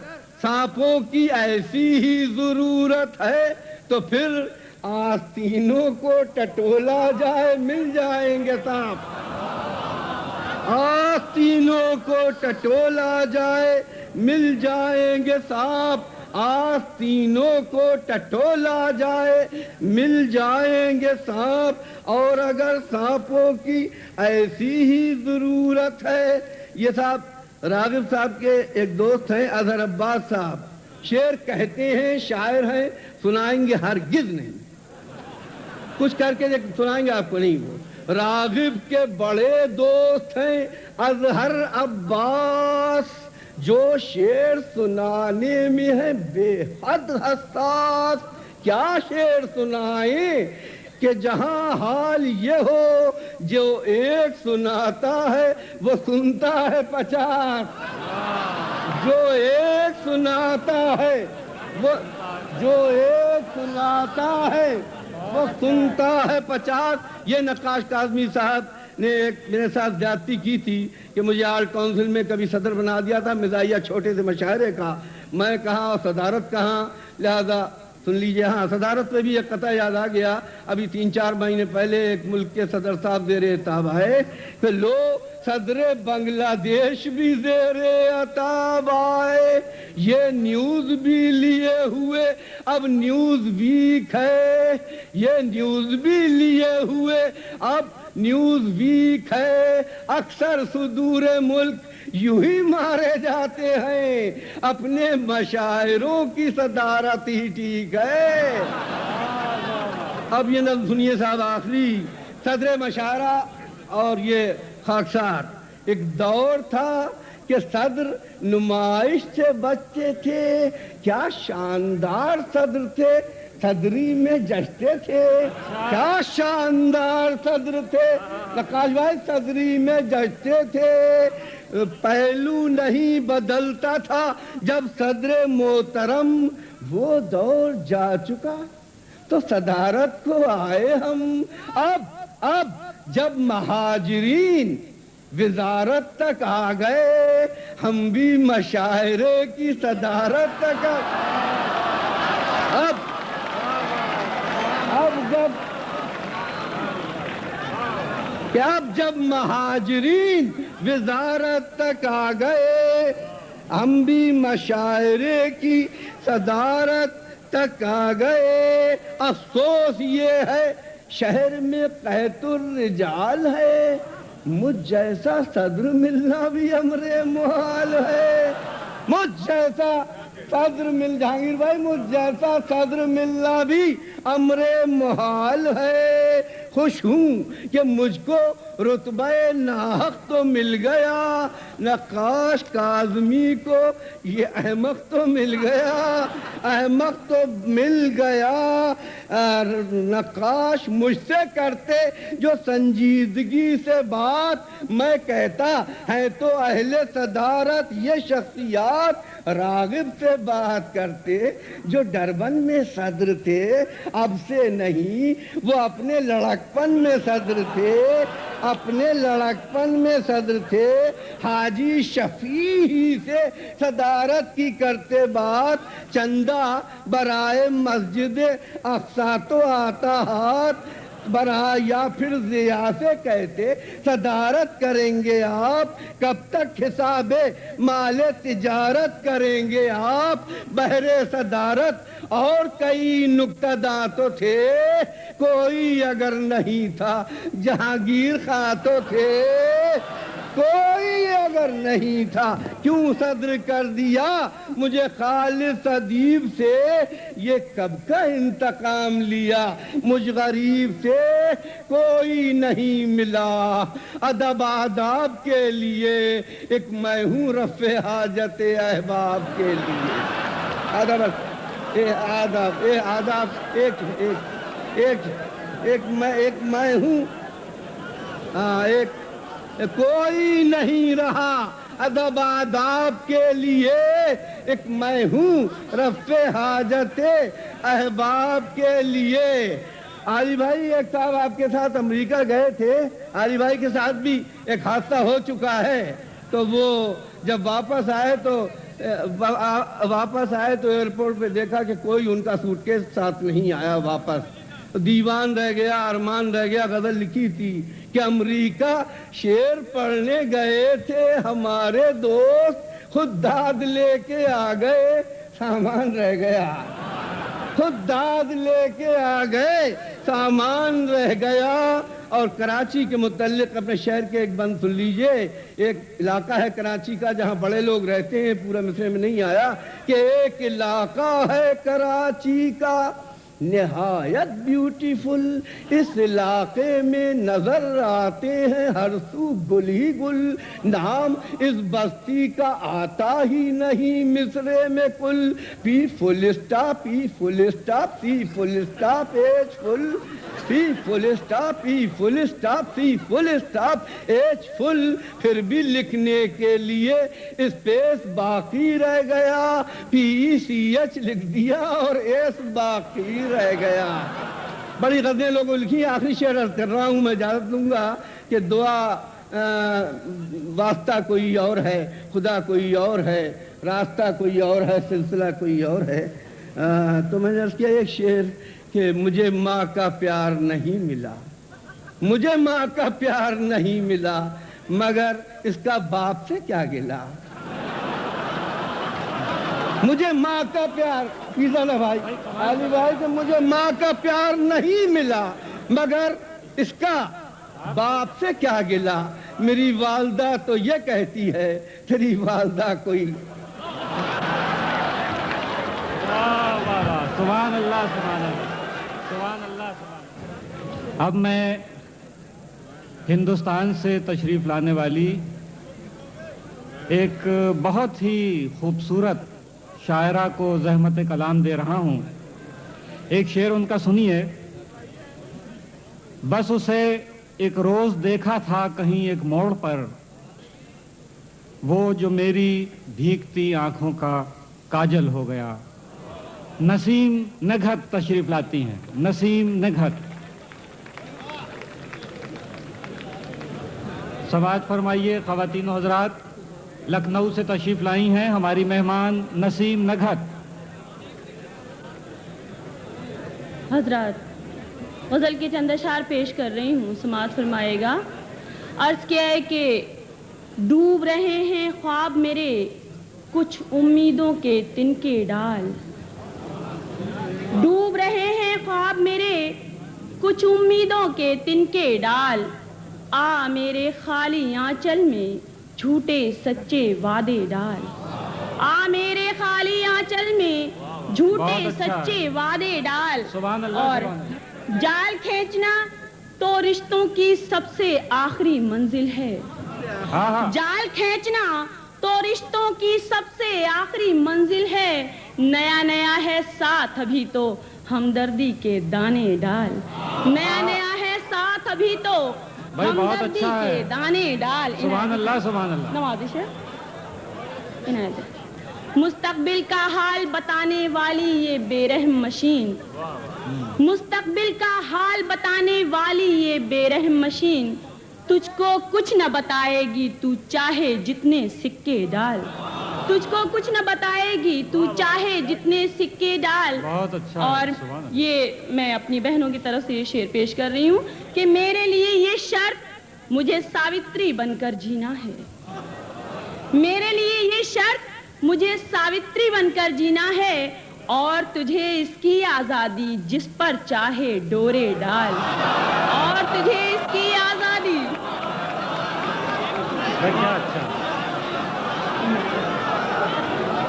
سانپوں کی ایسی ہی ضرورت ہے تو پھر آستینوں کو ٹٹولا جائے، مل جائیں گے سانپ۔ آستینوں کو ٹٹولا جائے، مل جائیں گے سانپ۔ آستینوں کو ٹٹولا جائے، مل جائیں گے سانپ، اور اگر سانپوں کی ایسی ہی ضرورت ہے۔ یہ صاحب راغب صاحب کے ایک دوست ہیں اظہر عباس صاحب، شعر کہتے ہیں، شاعر ہیں، سنائیں گے ہرگز نہیں، کچھ کر کے سنائیں گے آپ کو نہیں۔ وہ راغب کے بڑے دوست ہیں اظہر عباس، جو شعر سنانے میں ہے بے حد حساس۔ کیا شعر سنائیں، کہ جہاں حال یہ ہو جو ایک سناتا ہے وہ سنتا ہے 50، جو ایک سناتا ہے جو ایک سناتا ہے وہ سنتا ہے 50۔ یہ نقاش کاظمی صاحب نے ایک میرے ساتھ زیادتی کی تھی کہ مجھے آرٹ کونسل میں کبھی صدر بنا دیا تھا مزاحیہ چھوٹے سے مشاعرے کا، میں کہاں اور صدارت کہاں، لہذا سن لیجئے۔ ہاں، صدارت میں بھی ایک قطعہ یاد آ گیا، ابھی 3-4 مہینے پہلے ایک ملک کے صدر صاحب زیر عتاب آئے کہ لو صدر بنگلہ دیش بھی زیر عتاب آئے، یہ نیوز بھی لیے ہوئے اب نیوز ویک ہے، یہ نیوز بھی لیے ہوئے اب نیوز ویک ہے، اکثر صدور ملک یوں ہی مارے جاتے ہیں، اپنے مشاعروں کی صدارت ہی ٹھیک ہے۔ اب یہ نظم سنیے صاحب، آخری صدر مشاعرہ اور یہ خاکسار۔ ایک دور تھا کہ صدر نمائش سے بچتے تھے، کیا شاندار صدر تھے، صدری میں جشتے تھے، کیا شاندار صدر تھے، نقاش بھائی صدری میں جشتے تھے، پہلو نہیں بدلتا تھا جب صدر محترم، وہ دور جا چکا تو صدارت کو آئے ہم، اب جب مہاجرین وزارت تک آ گئے ہم بھی مشاعرے کی صدارت تک اب جب مہاجرین وزارت تک آ گئے ہم بھی مشاعرے کی صدارت تک آ گئے، افسوس یہ ہے شہر میں قحط الرجال ہے، مجھ جیسا صدر ملنا بھی امر محال ہے، مجھ جیسا صدر جہانگیر بھائی مجھ جیسا صدر ملنا بھی امر محال ہے، خوش ہوں کہ مجھ کو رتبہ ناحق تو مل گیا، نقاش کاظمی کو یہ احمق تو مل گیا، احمق تو مل گیا، نقاش مجھ سے کرتے جو سنجیدگی سے بات، میں کہتا ہے تو اہل صدارت یہ شخصیات راغب سے بات کرتے جو ڈربن میں صدر تھے، اب سے نہیں، وہ اپنے لڑکپن میں صدر تھے، اپنے لڑکپن میں صدر تھے، حاجی شفیع ہی سے صدارت کی کرتے بات، چندہ برائے مسجد اقصیٰ تو آتا ہاتھ، یا پھر ضیاء سے کہتے صدارت کریں گے آپ، کب تک حساب مال تجارت کریں گے آپ، بہر صدارت اور کئی نکتہ داں تو تھے، کوئی اگر نہیں تھا جہانگیر خاں تو تھے، کوئی اگر نہیں تھا کیوں صدر کر دیا مجھے خالص ادیب سے، یہ کب کا انتقام لیا مجھ غریب سے، کوئی نہیں ملا ادب آداب کے لیے، ایک میں ہوں رفع حاجت احباب کے لیے، ادب آداب ایک میں ہوں، ایک کوئی نہیں رہا ادب آداب کے لیے، ایک میں ہوں رفع حاجت احباب کے لیے۔ علی بھائی ایک صاحب آپ کے ساتھ امریکہ گئے تھے، علی بھائی کے ساتھ بھی ایک حادثہ ہو چکا ہے، تو وہ جب واپس آئے تو ایئرپورٹ پہ دیکھا کہ کوئی ان کا سوٹ کیس ساتھ نہیں آیا واپس، دیوان رہ گیا، ارمان رہ گیا، غزل لکھی تھی کہ امریکہ شعر پڑھنے گئے تھے ہمارے دوست، خود داد لے کے آ گئے سامان رہ گیا، خود داد لے کے آ گئے سامان رہ گیا۔ اور کراچی کے متعلق اپنے شہر کے ایک بند سن لیجئے، ایک علاقہ ہے کراچی کا جہاں بڑے لوگ رہتے ہیں، پورا مصرے میں نہیں آیا، کہ ایک علاقہ ہے کراچی کا نہایت بیوٹیفل، اس علاقے میں نظر آتے ہیں ہر سو گل ہی گل، نام اس بستی کا آتا ہی نہیں مصرے میں کل، پی فل اسٹاپ ای فل اسٹاپ سی فل اسٹاپ ایچ فل، پی فل اسٹاپ ای فل اسٹاپ سی فل اسٹاپ ایچ فل، پھر بھی لکھنے کے لیے اسپیس باقی رہ گیا، پی ای سی ایچ لکھ دیا اور ایس باقی رہ گیا۔ بڑی غزلیں لوگوں لکھی، آخری شعر عرض کر رہا ہوں، میں اجازت لوں گا کہ دعا واسطہ کوئی اور ہے، خدا کوئی اور ہے، راستہ کوئی اور ہے، سلسلہ کوئی اور ہے۔ تو میں نے عرض کیا ایک شعر کہ مجھے ماں کا پیار نہیں ملا، مجھے ماں کا پیار نہیں ملا، مگر اس کا باپ سے کیا گلا، مجھے ماں کا پیار پیزا نا بھائی علی بھائی کہ مجھے ماں کا پیار نہیں ملا، مگر اس کا باپ سے کیا گلا، میری والدہ تو یہ کہتی ہے تیری والدہ کوئی۔ سبحان اللہ سبحان اللہ سبحان اللہ سبحان اللہ۔ اب میں ہندوستان سے تشریف لانے والی ایک بہت ہی خوبصورت شاعرہ کو زحمت کلام دے رہا ہوں۔ ایک شعر ان کا سنیے۔ بس اسے ایک روز دیکھا تھا کہیں ایک موڑ پر، وہ جو میری بھیگتی آنکھوں کا کاجل ہو گیا۔ نسیم نگہت تشریف لاتی ہیں، نسیم نگہت۔ سماعت فرمائیے خواتین و حضرات، لکھنؤ سے تشریف لائی ہیں ہماری مہمان نسیم نگہت۔ حضرات غزل کے چند اشعار پیش کر رہی ہوں، سماعت فرمائے گا۔ عرض کیا ہے کہ ڈوب رہے ہیں خواب میرے کچھ امیدوں کے تنکے ڈال، ڈوب رہے ہیں خواب میرے کچھ امیدوں کے تنکے ڈال، آ میرے خالی آنچل میں جھوٹے سچے وعدے ڈال، آ میرے خالی آنچل میں جھوٹے سچے وعدے ڈال، اور جال کھینچنا تو رشتوں کی سب سے آخری منزل ہے، جال کھینچنا تو رشتوں کی سب سے آخری منزل ہے، نیا نیا ہے ساتھ ابھی تو ہمدردی کے دانے ڈال، نیا نیا ہے ساتھ ابھی تو ہمدردی کے دانے ڈال۔ سبحان اللہ سبحان اللہ۔ نوازش ہے عنایت ہے۔ مستقبل کا حال بتانے والی یہ بے رحم مشین، مستقبل کا حال بتانے والی یہ بے رحم مشین، تجھ کو کچھ نہ بتائے گی تو چاہے جتنے سکے ڈال، تجھ کو کچھ نہ بتائے گی تو چاہے جتنے سکے ڈال۔ بہت اچھا۔ اور یہ میں اپنی بہنوں کی طرف سے یہ شعر پیش کر رہی ہوں کہ میرے لیے یہ شرط مجھے ساوتری بن کر جینا ہے، میرے لیے یہ شرط مجھے ساوتری بن کر جینا ہے، اور تجھے اس کی آزادی جس پر چاہے ڈورے ڈال، اور تجھے اس کی آزادی۔ اچھا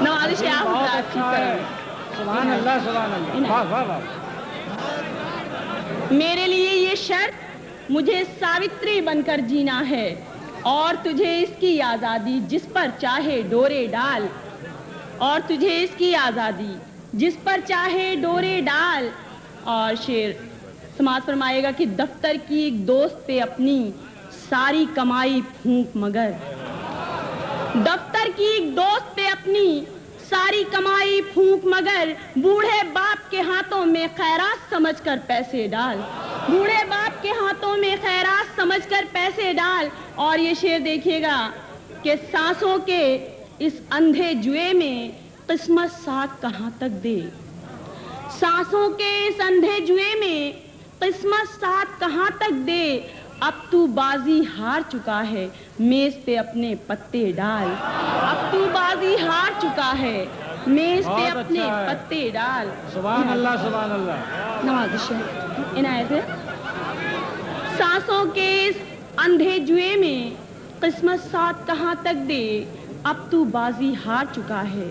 نوازش آپ حضرات کی طرف۔ سبحان اللہ سبحان اللہ، واہ واہ واہ۔ میرے لیے یہ شرط مجھے ساوتری بن کر جینا ہے، اور تجھے اس کی آزادی جس پر چاہے ڈورے ڈال، اور تجھے اس کی آزادی جس پر چاہے ڈورے ڈال۔ اور شعر سماعت فرمائے گا کہ دفتر کی ایک دوست پہ اپنی ساری کمائی پھونک مگر، دفتر کی ایک دوست پہ اپنی ساری کمائی پھونک مگر، بوڑھے باپ کے ہاتھوں میں خیرات سمجھ کر پیسے ڈال، بوڑھے باپ کے ہاتھوں میں خیرات سمجھ کر پیسے ڈال۔ اور یہ شعر دیکھیے گا کہ سانسوں کے اس اندھے جوئے میں قسمت ساتھ کہاں تک دے، سانسوں کے اس اندھے جوئے میں قسمت ساتھ کہاں تک دے، اب تو بازی ہار چکا ہے میز پہ اپنے پتے ڈال، اب تو بازی ہار چکا ہے میز پہ اپنے پتے ڈال۔ سبحان اللہ سبحان اللہ۔ نوازش ہے عنایت ہے۔ سانسوں کے اس اندھے جوئے میں قسمت ساتھ کہاں تک دے، اب تو بازی ہار چکا ہے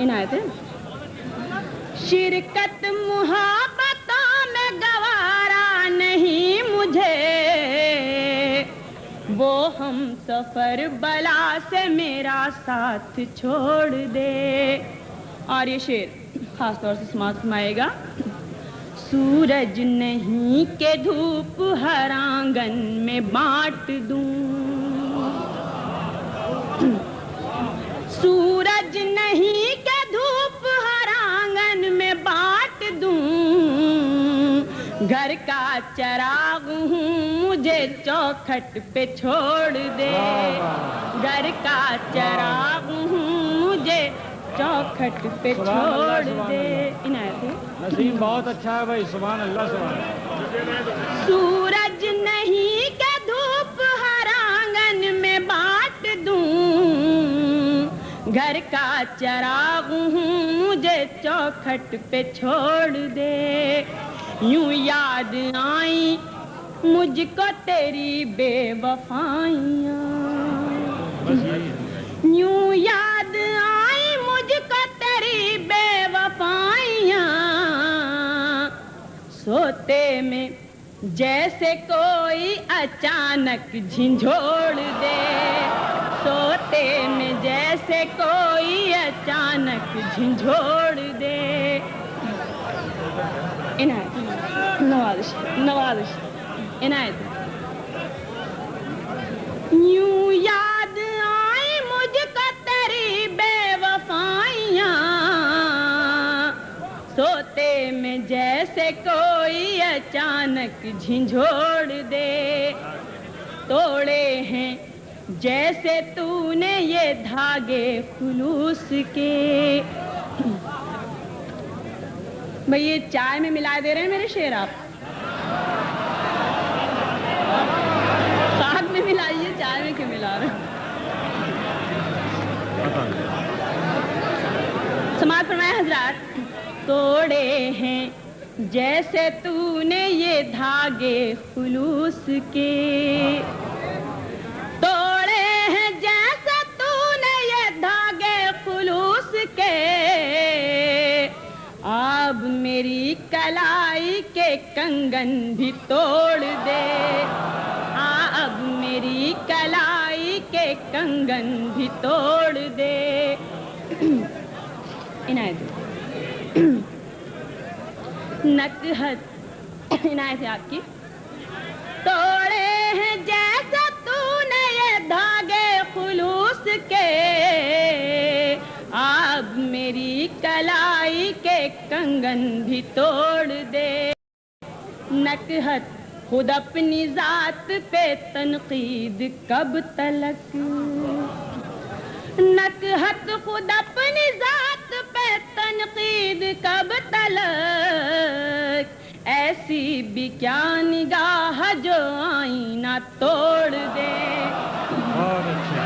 عنایت ہے. شرکت محبتوں میں گوارا نہیں مجھے، وہ ہم سفر بلا سے میرا ساتھ چھوڑ دے. اور یہ شعر خاص طور سے سماعت فرمائے گا. سورج نہیں کہ دھوپ ہر آنگن میں بانٹ دوں، سورج نہیں کہ دھوپ ہر آنگن میں بانٹ دوں، گھر کا چراغ ہوں مجھے چوکھٹ پہ چھوڑ دے، گھر کا چراغ ہوں مجھے چوکھٹ پہ چھوڑ دے. عنایت ہے. نسیم بہت اچھا ہے بھائی، سبحان اللہ سبحان اللہ. سورج نہیں کہ دھوپ ہر آنگن میں بانٹ دوں، گھر کا چراغ ہوں مجھے چوکھٹ پہ چھوڑ دے. یوں یاد آئیں مجھ کو تیری بے وفائیاں، یوں یاد آئیں مجھ کو تیری بے وفائیاں، سوتے میں جیسے کوئی اچانک جھنجھوڑ دے، سوتے میں جیسے کوئی اچانک جھنجھوڑ دے. عنایت نوازش نوازش. عنایت. یوں یاد آئی مجھ کو تیری بے وفائیاں، سوتے میں جیسے کوئی اچانک جھنجھوڑ دے. توڑے ہیں جیسے تو نے یہ دھاگے خلوص کے. بھئی یہ چائے میں ملا دے رہے ہیں میرے شعر آپ؟ ساتھ میں ملائیے، چائے میں کیوں ملا رہے ہیں؟ سماعت فرمائے حضرات. توڑے ہیں جیسے تو نے یہ دھاگے خلوص کے، توڑے ہیں جیسے تو نے یہ دھاگے خلوص کے، اب میری کلائی کے کنگن بھی توڑ دے، اب میری کلائی کے کنگن بھی توڑ دے. عنایت. نکہت. عنایت ہے آپ کی. توڑے ہیں جیسا تو نے یہ دھاگے خلوص کے، اب میری کلائی کے کنگن بھی توڑ دے. نکہت. خود اپنی ذات پہ تنقید کب تلک، نکہت خود اپنی ذات پہ تنقید کب تلک، ایسی بھی کیا نگاہ جو آئینہ توڑ دے. بہت اچھا.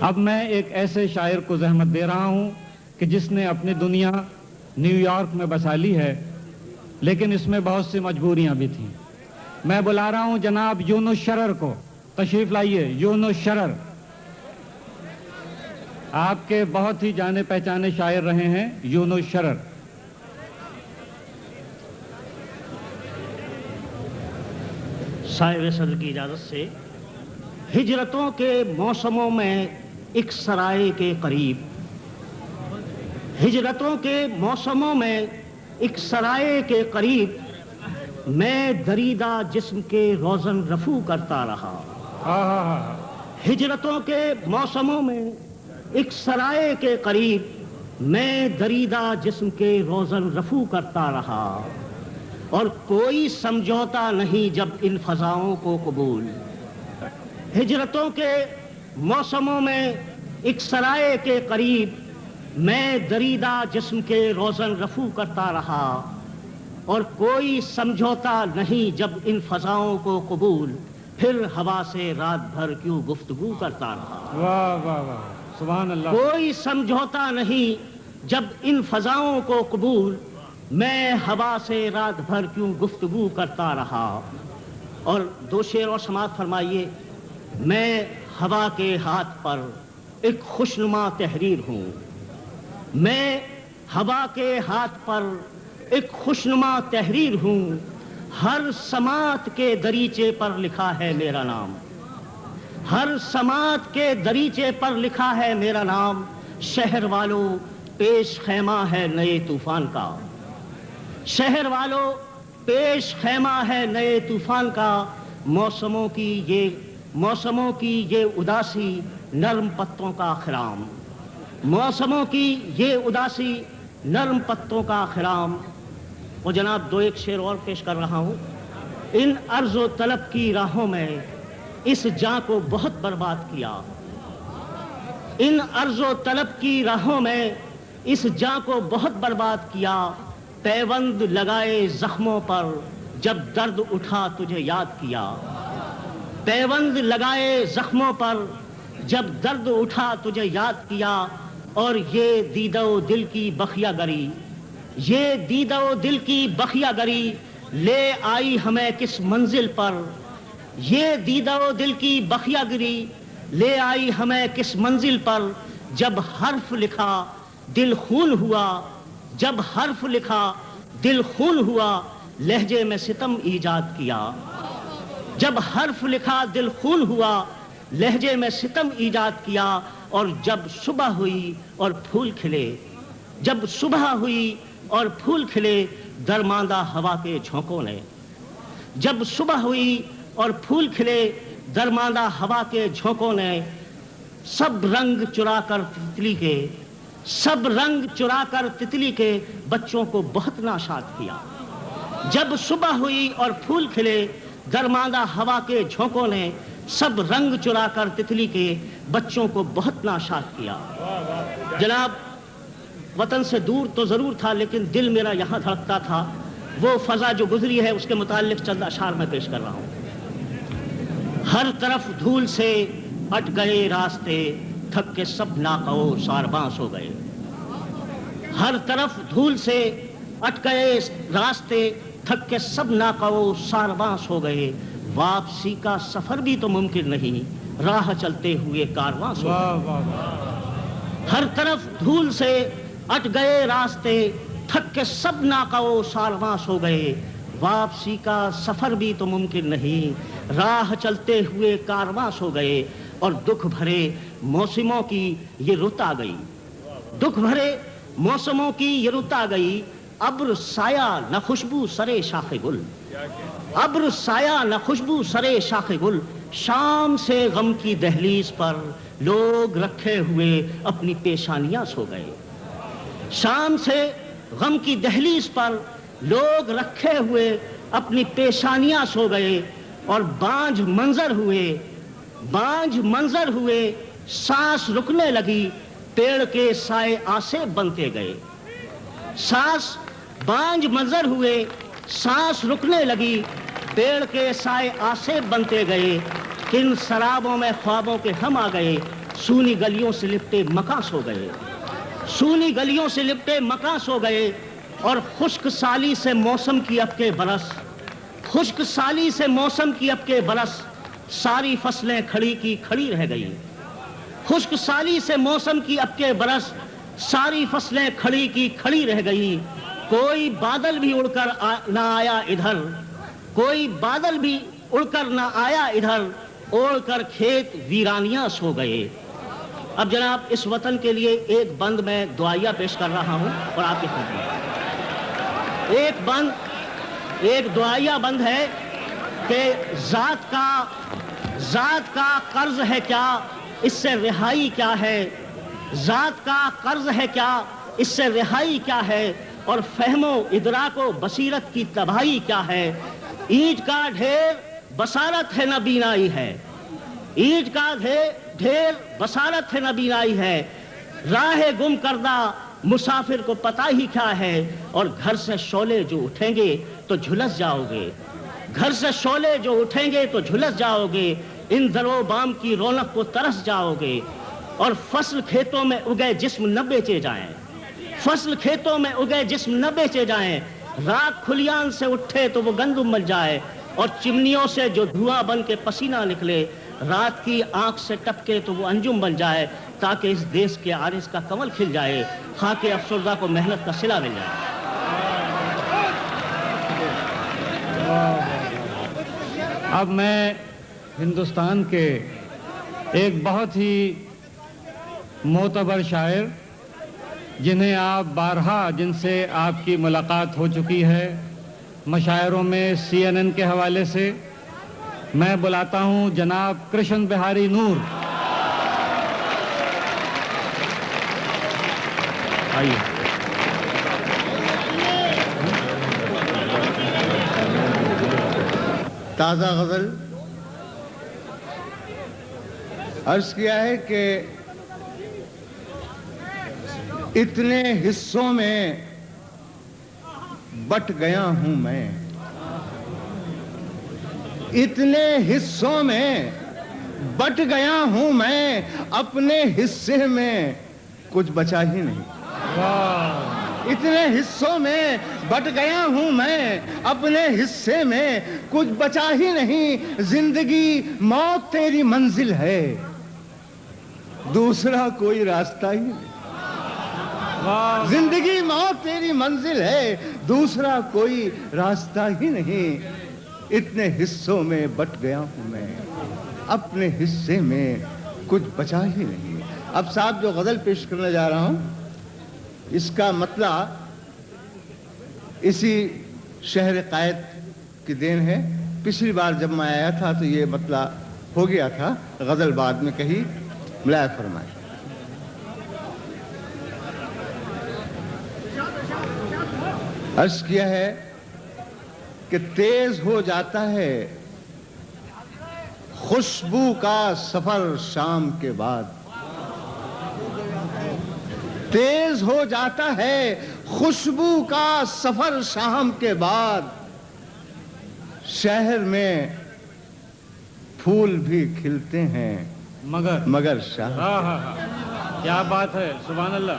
اب میں ایک ایسے شاعر کو زحمت دے رہا ہوں کہ جس نے اپنی دنیا نیو یارک میں بسا لی ہے، لیکن اس میں بہت سی مجبوریاں بھی تھیں. میں بلا رہا ہوں جناب یونس شرر کو. تشریف لائیے. یونس شرر آپ کے بہت ہی جانے پہچانے شاعر رہے ہیں. یونس شرر. صاحب صدر کی اجازت سے، ہجرتوں کے موسموں میں ایک سرائے کے قریب، ہجرتوں کے موسموں میں ایک سرائے کے قریب، میں دریدہ جسم کے روزن رفو کرتا رہا. ہجرتوں کے موسموں میں ایک سرائے کے قریب، میں دریدہ جسم کے روزن رفو کرتا رہا، اور کوئی سمجھوتا نہیں جب ان فضاؤں کو قبول. ہجرتوں کے موسموں میں ایک سرائے کے قریب، میں دریدہ جسم کے روزن رفو کرتا رہا، اور کوئی سمجھوتا نہیں جب ان فضاؤں کو قبول، پھر ہوا سے رات بھر کیوں گفتگو کرتا رہا. واہ واہ واہ سبحان اللہ. کوئی سمجھوتا نہیں جب ان فضاؤں کو قبول، میں ہوا سے رات بھر کیوں گفتگو کرتا رہا، اور دو شعر اور سماعت فرمائیے. میں ہوا کے ہاتھ پر ایک خوشنما تحریر ہوں. میں ہوا کے ہاتھ پر ایک خوشنما تحریر ہوں. ہر سماعت کے دریچے پر لکھا ہے میرا نام. ہر سماعت کے دریچے پر لکھا ہے میرا نام. شہر والوں پیش خیمہ ہے نئے طوفان کا. شہر والوں پیش خیمہ ہے نئے طوفان کا. موسموں کی یہ اداسی نرم پتوں کا خرام. موسموں کی یہ اداسی نرم پتوں کا خرام. وہ جناب دو ایک شعر اور پیش کر رہا ہوں. ان عرض و طلب کی راہوں میں اس جاں کو بہت برباد کیا. ان عرض و طلب کی راہوں میں اس جاں کو بہت برباد کیا. پیوند لگائے زخموں پر جب درد اٹھا تجھے یاد کیا. پیوند لگائے زخموں پر جب درد اٹھا تجھے یاد کیا. اور یہ دیدہ و دل کی بخیا گری, یہ دیدہ و دل کی بخیا گری لے آئی ہمیں کس منزل پر. یہ دیدہ و دل کی بخیا گری لے آئی ہمیں کس منزل پر. جب حرف لکھا دل خون ہوا, جب حرف لکھا دل خون ہوا, لہجے میں ستم ایجاد کیا. جب حرف لکھا دل خون ہوا, لہجے میں ستم ایجاد کیا. اور جب صبح ہوئی اور پھول کھلے, جب صبح ہوئی اور پھول کھلے درماندہ ہوا کے جھونکوں نے. جب صبح ہوئی اور پھول کھلے درماندہ ہوا کے جھونکوں نے. سب رنگ چرا کر تتلی کے, سب رنگ چرا کر تتلی کے بچوں کو بہت ناشاد کیا. جب صبح ہوئی اور پھول کھلے درماندہ ہوا کے جھونکوں نے سب رنگ چرا کر تتلی کے بچوں کو بہت ناشاد کیا. جناب وطن سے دور تو ضرور تھا لیکن دل میرا یہاں دھڑکتا تھا. وہ فضا جو گزری ہے اس کے متعلق چند اشعار میں پیش کر رہا ہوں. ہر طرف دھول سے اٹ گئے راستے, تھک کے سب ناقو سارباں سو گئے. ہر طرف دھول سے اٹ گئے راستے, تھک کے سب ناقو سارباں سو گئے. واپسی کا سفر بھی تو ممکن نہیں, راہ چلتے ہوئے کارواں سو گئے. ہر طرف دھول سے اٹ گئے راستے, تھک کے سب ناقو سارواں سو گئے. واپسی کا سفر بھی تو ممکن نہیں, راہ چلتے ہوئے کارواں سو گئے. اور دکھ بھرے موسموں کی یہ رت آ گئی, دکھ بھرے موسموں کی یہ رت آ گئی. ابر سایہ نہ خوشبو سرے شاخ گل, ابر سایہ نہ خوشبو سرے شاخ گل. شام سے غم کی دہلیز پر لوگ رکھے ہوئے اپنی پیشانیاں سو گئے. شام سے غم کی دہلیز پر لوگ رکھے ہوئے اپنی پیشانیاں سو گئے. اور بانجھ منظر ہوئے, بانجھ منظر ہوئے, سانس رکنے لگی, پیڑ کے سائے آسے بنتے گئے. سانس بانجھ منظر ہوئے, سانس رکنے لگی, پیڑ کے سائے آسے بنتے گئے. کن سرابوں میں خوابوں کے ہم آ گئے, سونی گلیوں سے لپٹے مکاں سو گئے. سونی گلیوں سے لپٹے مکاں سو گئے. اور خشک سالی سے موسم کی اب کے برس, خشک سالی سے موسم کی اب کے برس, ساری فصلیں کھڑی کی کھڑی رہ گئی. خشک سالی سے موسم کی اب کے برس, ساری فصلیں کھڑی کی کھڑی رہ گئی. کوئی بادل بھی اڑ کر نہ آیا ادھر, کوئی بادل بھی اڑ کر نہ آیا ادھر, اوڑھ کر کھیت ویرانیاں سو گئے. اب جناب اس وطن کے لیے ایک بند میں دعائیہ پیش کر رہا ہوں اور آپ کے خدمت. ایک دعائیہ بند ہے کہ ذات کا قرض ہے کیا, اس سے رہائی کیا ہے. ذات کا قرض ہے کیا, اس سے رہائی کیا ہے. اور فہم و ادراک و بصیرت کی تباہی کیا ہے. اینٹ کا ڈھیر بصارت ہے نہ بینائی ہے, اینٹ کا ڈھیر بصارت ہے نہ بینائی ہے. راہ گم کردہ مسافر کو پتہ ہی کیا ہے. اور گھر سے شعلے جو اٹھیں گے تو جھلس جاؤ گے, گھر سے شعلے جو اٹھیں گے تو جھلس جاؤ گے. ان درو بام کی رونق کو ترس جاؤ گے. اور فصل کھیتوں میں اگے جسم نہ بیچے جائیں, فصل کھیتوں میں اگے جسم نہ بیچے جائیں. راکھ کھلیان سے اٹھے تو وہ گندم مل جائے, اور چمنیوں سے جو دھواں بن کے پسینہ نکلے، رات کی آنکھ سے ٹپکے تو وہ انجم بن جائے، تاکہ اس دیس کے عارض کا کمل کھل جائے، خاک افسردہ کو محنت کا صلہ مل جائے۔ اب میں ہندوستان کے ایک بہت ہی معتبر شاعر، جنہیں آپ بارہا جن سے آپ کی ملاقات ہو چکی ہے مشاعروں میں CNN کے حوالے سے، میں بلاتا ہوں جناب کرشن بہاری نور۔ آئیے۔ تازہ غزل عرض کیا ہے کہ اتنے حصوں میں بٹ گیا ہوں میں، اتنے حصوں میں بٹ گیا ہوں میں، اپنے حصے میں کچھ بچا ہی نہیں۔ اتنے حصوں میں بٹ گیا ہوں میں، اپنے حصے میں کچھ بچا ہی نہیں۔ زندگی موت تیری منزل ہے، دوسرا کوئی راستہ ہی نہیں۔ زندگی موت تیری منزل ہے، دوسرا کوئی راستہ ہی نہیں۔ اتنے حصوں میں بٹ گیا ہوں میں، اپنے حصے میں کچھ بچا ہی نہیں۔ اب صاحب جو غزل پیش کرنے جا رہا ہوں، اس کا مطلع اسی شہر قائد کی دین ہے۔ پچھلی بار جب میں آیا تھا تو یہ مطلع ہو گیا تھا، غزل بعد میں کہی، ملائے فرمائے۔ عرض کیا ہے کہ تیز ہو جاتا ہے خوشبو کا سفر شام کے بعد، تیز ہو جاتا ہے خوشبو کا سفر شام کے بعد، شہر میں پھول بھی کھلتے ہیں مگر شام۔ کیا بات ہے، سبحان اللہ۔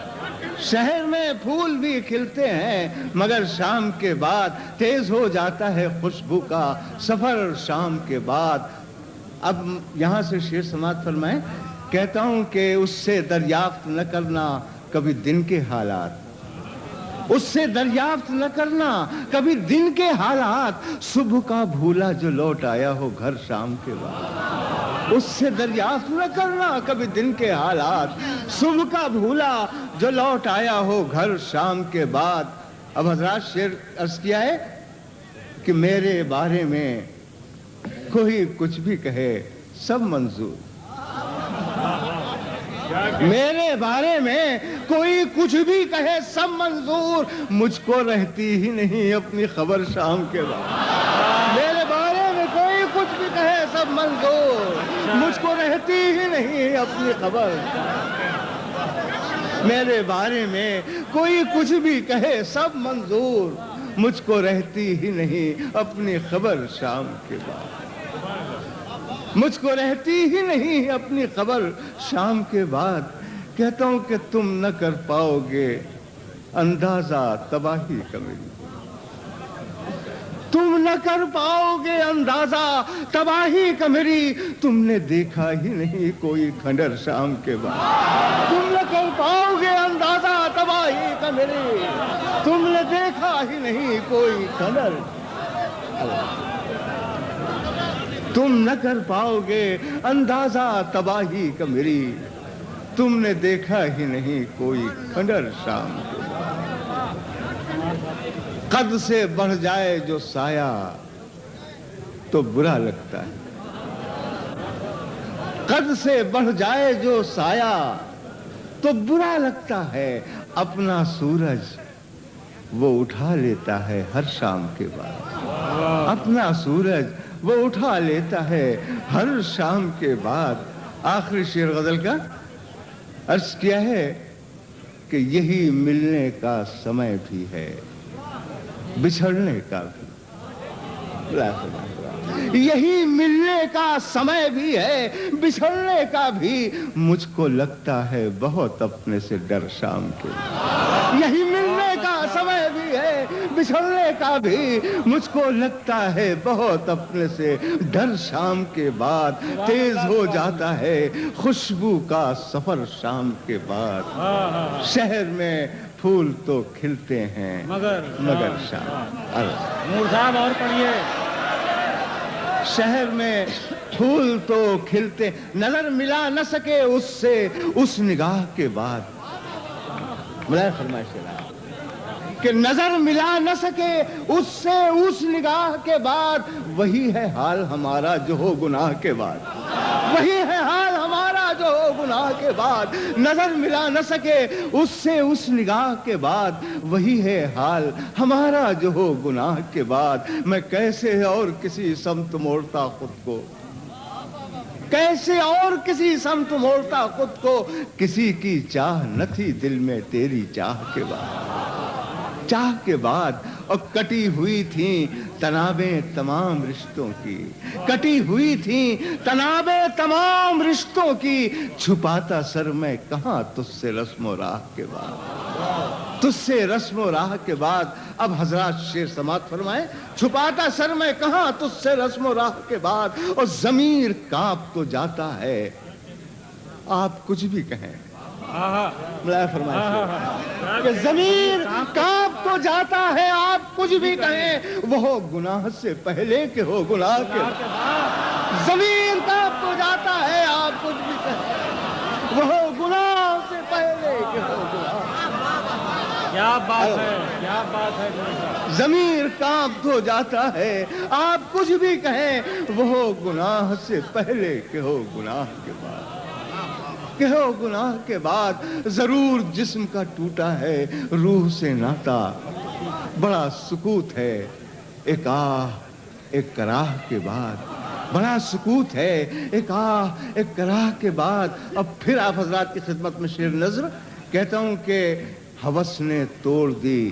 شہر میں پھول بھی کھلتے ہیں مگر شام کے بعد، تیز ہو جاتا ہے خوشبو کا سفر شام کے بعد۔ اب یہاں سے شعر سماعت فرمائیں۔ کہتا ہوں کہ اس سے دریافت نہ کرنا کبھی دن کے حالات، اس سے دریافت نہ کرنا کبھی دن کے حالات، صبح کا بھولا جو لوٹ آیا ہو گھر شام کے بعد، اس سے دریافت نہ کرنا کبھی دن کے حالات، صبح کا بھولا جو لوٹ آیا ہو گھر شام کے بعد۔ اب حضرات شعر عرض کیا ہے کہ میرے بارے میں کوئی کچھ بھی کہے سب منظور، میرے بارے میں کوئی کچھ بھی کہے سب منظور، مجھ کو رہتی ہی نہیں اپنی خبر شام کے بعد۔ میرے بارے میں کوئی کچھ بھی کہے سب منظور، مجھ کو رہتی ہی نہیں اپنی خبر۔ میرے بارے میں کوئی کچھ بھی کہے سب منظور، مجھ کو رہتی ہی نہیں اپنی خبر شام کے بعد، مجھ کو رہتی ہی نہیں اپنی خبر شام کے بعد۔ کہتا ہوں کہ تم نہ کر پاؤ گے اندازہ تباہی کا میری، تم نہ کر پاؤ گے اندازہ تباہی کا میری، تم نے دیکھا ہی نہیں کوئی کھنڈر شام کے بعد، تم نہ کر پاؤ گے اندازہ تباہی کا میری، تم نے دیکھا ہی نہیں کوئی کھنڈر، تم نہ کر پاؤ گے اندازہ تباہی کا میری، تم نے دیکھا ہی نہیں کوئی کھنڈر شام کے بعد۔ قد سے بڑھ جائے جو سایہ تو برا لگتا ہے، قد سے بڑھ جائے جو سایہ تو برا لگتا ہے، اپنا سورج وہ اٹھا لیتا ہے ہر شام کے بعد، اپنا سورج وہ اٹھا لیتا ہے ہر شام کے بعد۔ آخری شعر غزل کا عرض کیا ہے کہ یہی ملنے کا سمے بھی ہے، بچھڑنے کا بھی، یہی ملنے کا سمے بھی ہے، بچھڑنے کا بھی، مجھ کو لگتا ہے بہت اپنے سے ڈر شام کے، یہی ملنے کا سمے بھی ہے، بچھڑنے کا بھی مجھ کو لگتا ہے بہت اپنے سے ڈر، شام کے بعد تیز ہو جاتا ہے خوشبو کا سفر شام کے بعد، شہر میں پھول تو کھلتے ہیں مگر شام، نور صاحب اور پڑھیے، شہر میں پھول تو کھلتے، نظر ملا نہ سکے اس سے اس نگاہ کے بعد، ملائے فرمائش کہ نظر ملا نہ سکے اس سے اس نگاہ کے بعد، وہی ہے حال ہمارا جو ہو گناہ کے بعد، وہی ہے حال ہمارا جو ہو گناہ کے بعد، نظر ملا نہ سکے اس سے اس نگاہ کے بعد، وہی ہے حال ہمارا جو ہو گناہ کے بعد، میں کیسے اور کسی سمت موڑتا خود کو، کیسے اور کسی سمت موڑتا خود کو، کسی کی چاہ نہ تھی دل میں تیری چاہ کے بعد، چاہ کے بعد، اور کٹی ہوئی تھیں تنابیں تمام رشتوں کی، کٹی ہوئی تھیں تنابیں تمام رشتوں کی، چھپاتا سر میں کہاں تجھ سے رسم و راہ کے بعد، تجھ سے رسم و راہ کے بعد، اب حضرات شعر سماعت فرمائیں، چھپاتا سر میں کہاں تجھ سے رسم و راہ کے بعد، اور ضمیر کانپ تو جاتا ہے آپ کچھ بھی کہیں، ملائے فرمائے کہ ضمیر کانپ تو جاتا ہے آپ کچھ بھی کہیں، وہ ہو گناہ سے پہلے کہ ہو گناہ کے بعد، ضمیر کانپ تو جاتا ہے آپ کچھ بھی کہیں، وہ ہو گناہ سے پہلے کہ ہو گناہ، کیا بات ہے، کیا بات ہے، ضمیر کانپ تو جاتا ہے آپ کچھ بھی کہیں، وہ ہو گناہ سے پہلے کہ ہو گناہ کے بعد، کہ ہو گناہ کے بعد، ضرور جسم کا ٹوٹا ہے روح سے ناتا، بڑا سکوت ہے ایک آہ ایک کراہ کے بعد، بڑا سکوت ہے ایک آہ ایک کراہ کے بعد۔ اب پھر آپ حضرات کی خدمت میں شعر نظر کہتا ہوں کہ ہوس نے توڑ دی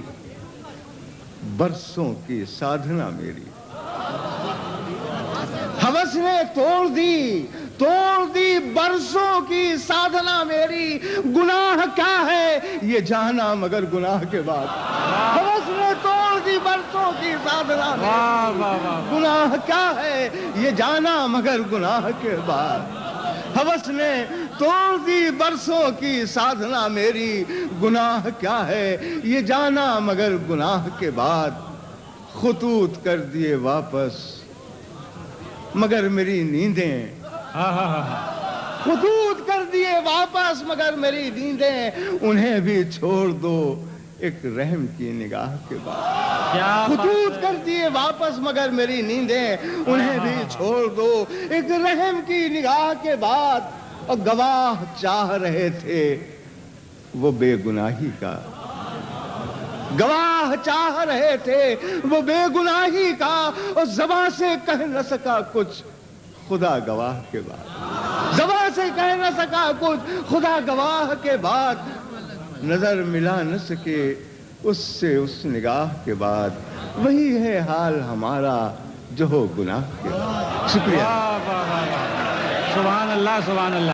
برسوں کی سادھنا میری، ہوس نے توڑ دی برسوں کی سادھنا میری، گناہ کیا ہے یہ جانا مگر گناہ کے بعد، ہوس نے توڑ دی برسوں کی سادھنا میری، گناہ کیا ہے یہ جانا مگر گناہ کے بعد، ہوس نے توڑ دی برسوں کی سادھنا میری، گناہ کیا ہے یہ جانا مگر گناہ کے بعد، خطوط کر دیے واپس مگر میری نیندیں، خطوط کر دیے واپس مگر میری نیندیں، انہیں بھی چھوڑ دو ایک رحم کی نگاہ کے بعد، خطوط کر دیے واپس مگر میری نیندیں، انہیں بھی چھوڑ دو ایک رحم کی نگاہ کے بعد، اور گواہ چاہ رہے تھے وہ بے گناہی کا، گواہ چاہ رہے تھے وہ بے گناہی کا، اور زباں سے کہہ نہ سکا کچھ خدا گواہ کے بعد، زباں سے کہہ نہ سکا کچھ خدا گواہ کے بعد، نظر ملا نہ سکے اس سے اس نگاہ کے بعد، وہی ہے حال ہمارا جو ہو گناہ کے بعد۔ شکریہ، سبحان اللہ، سبحان اللہ۔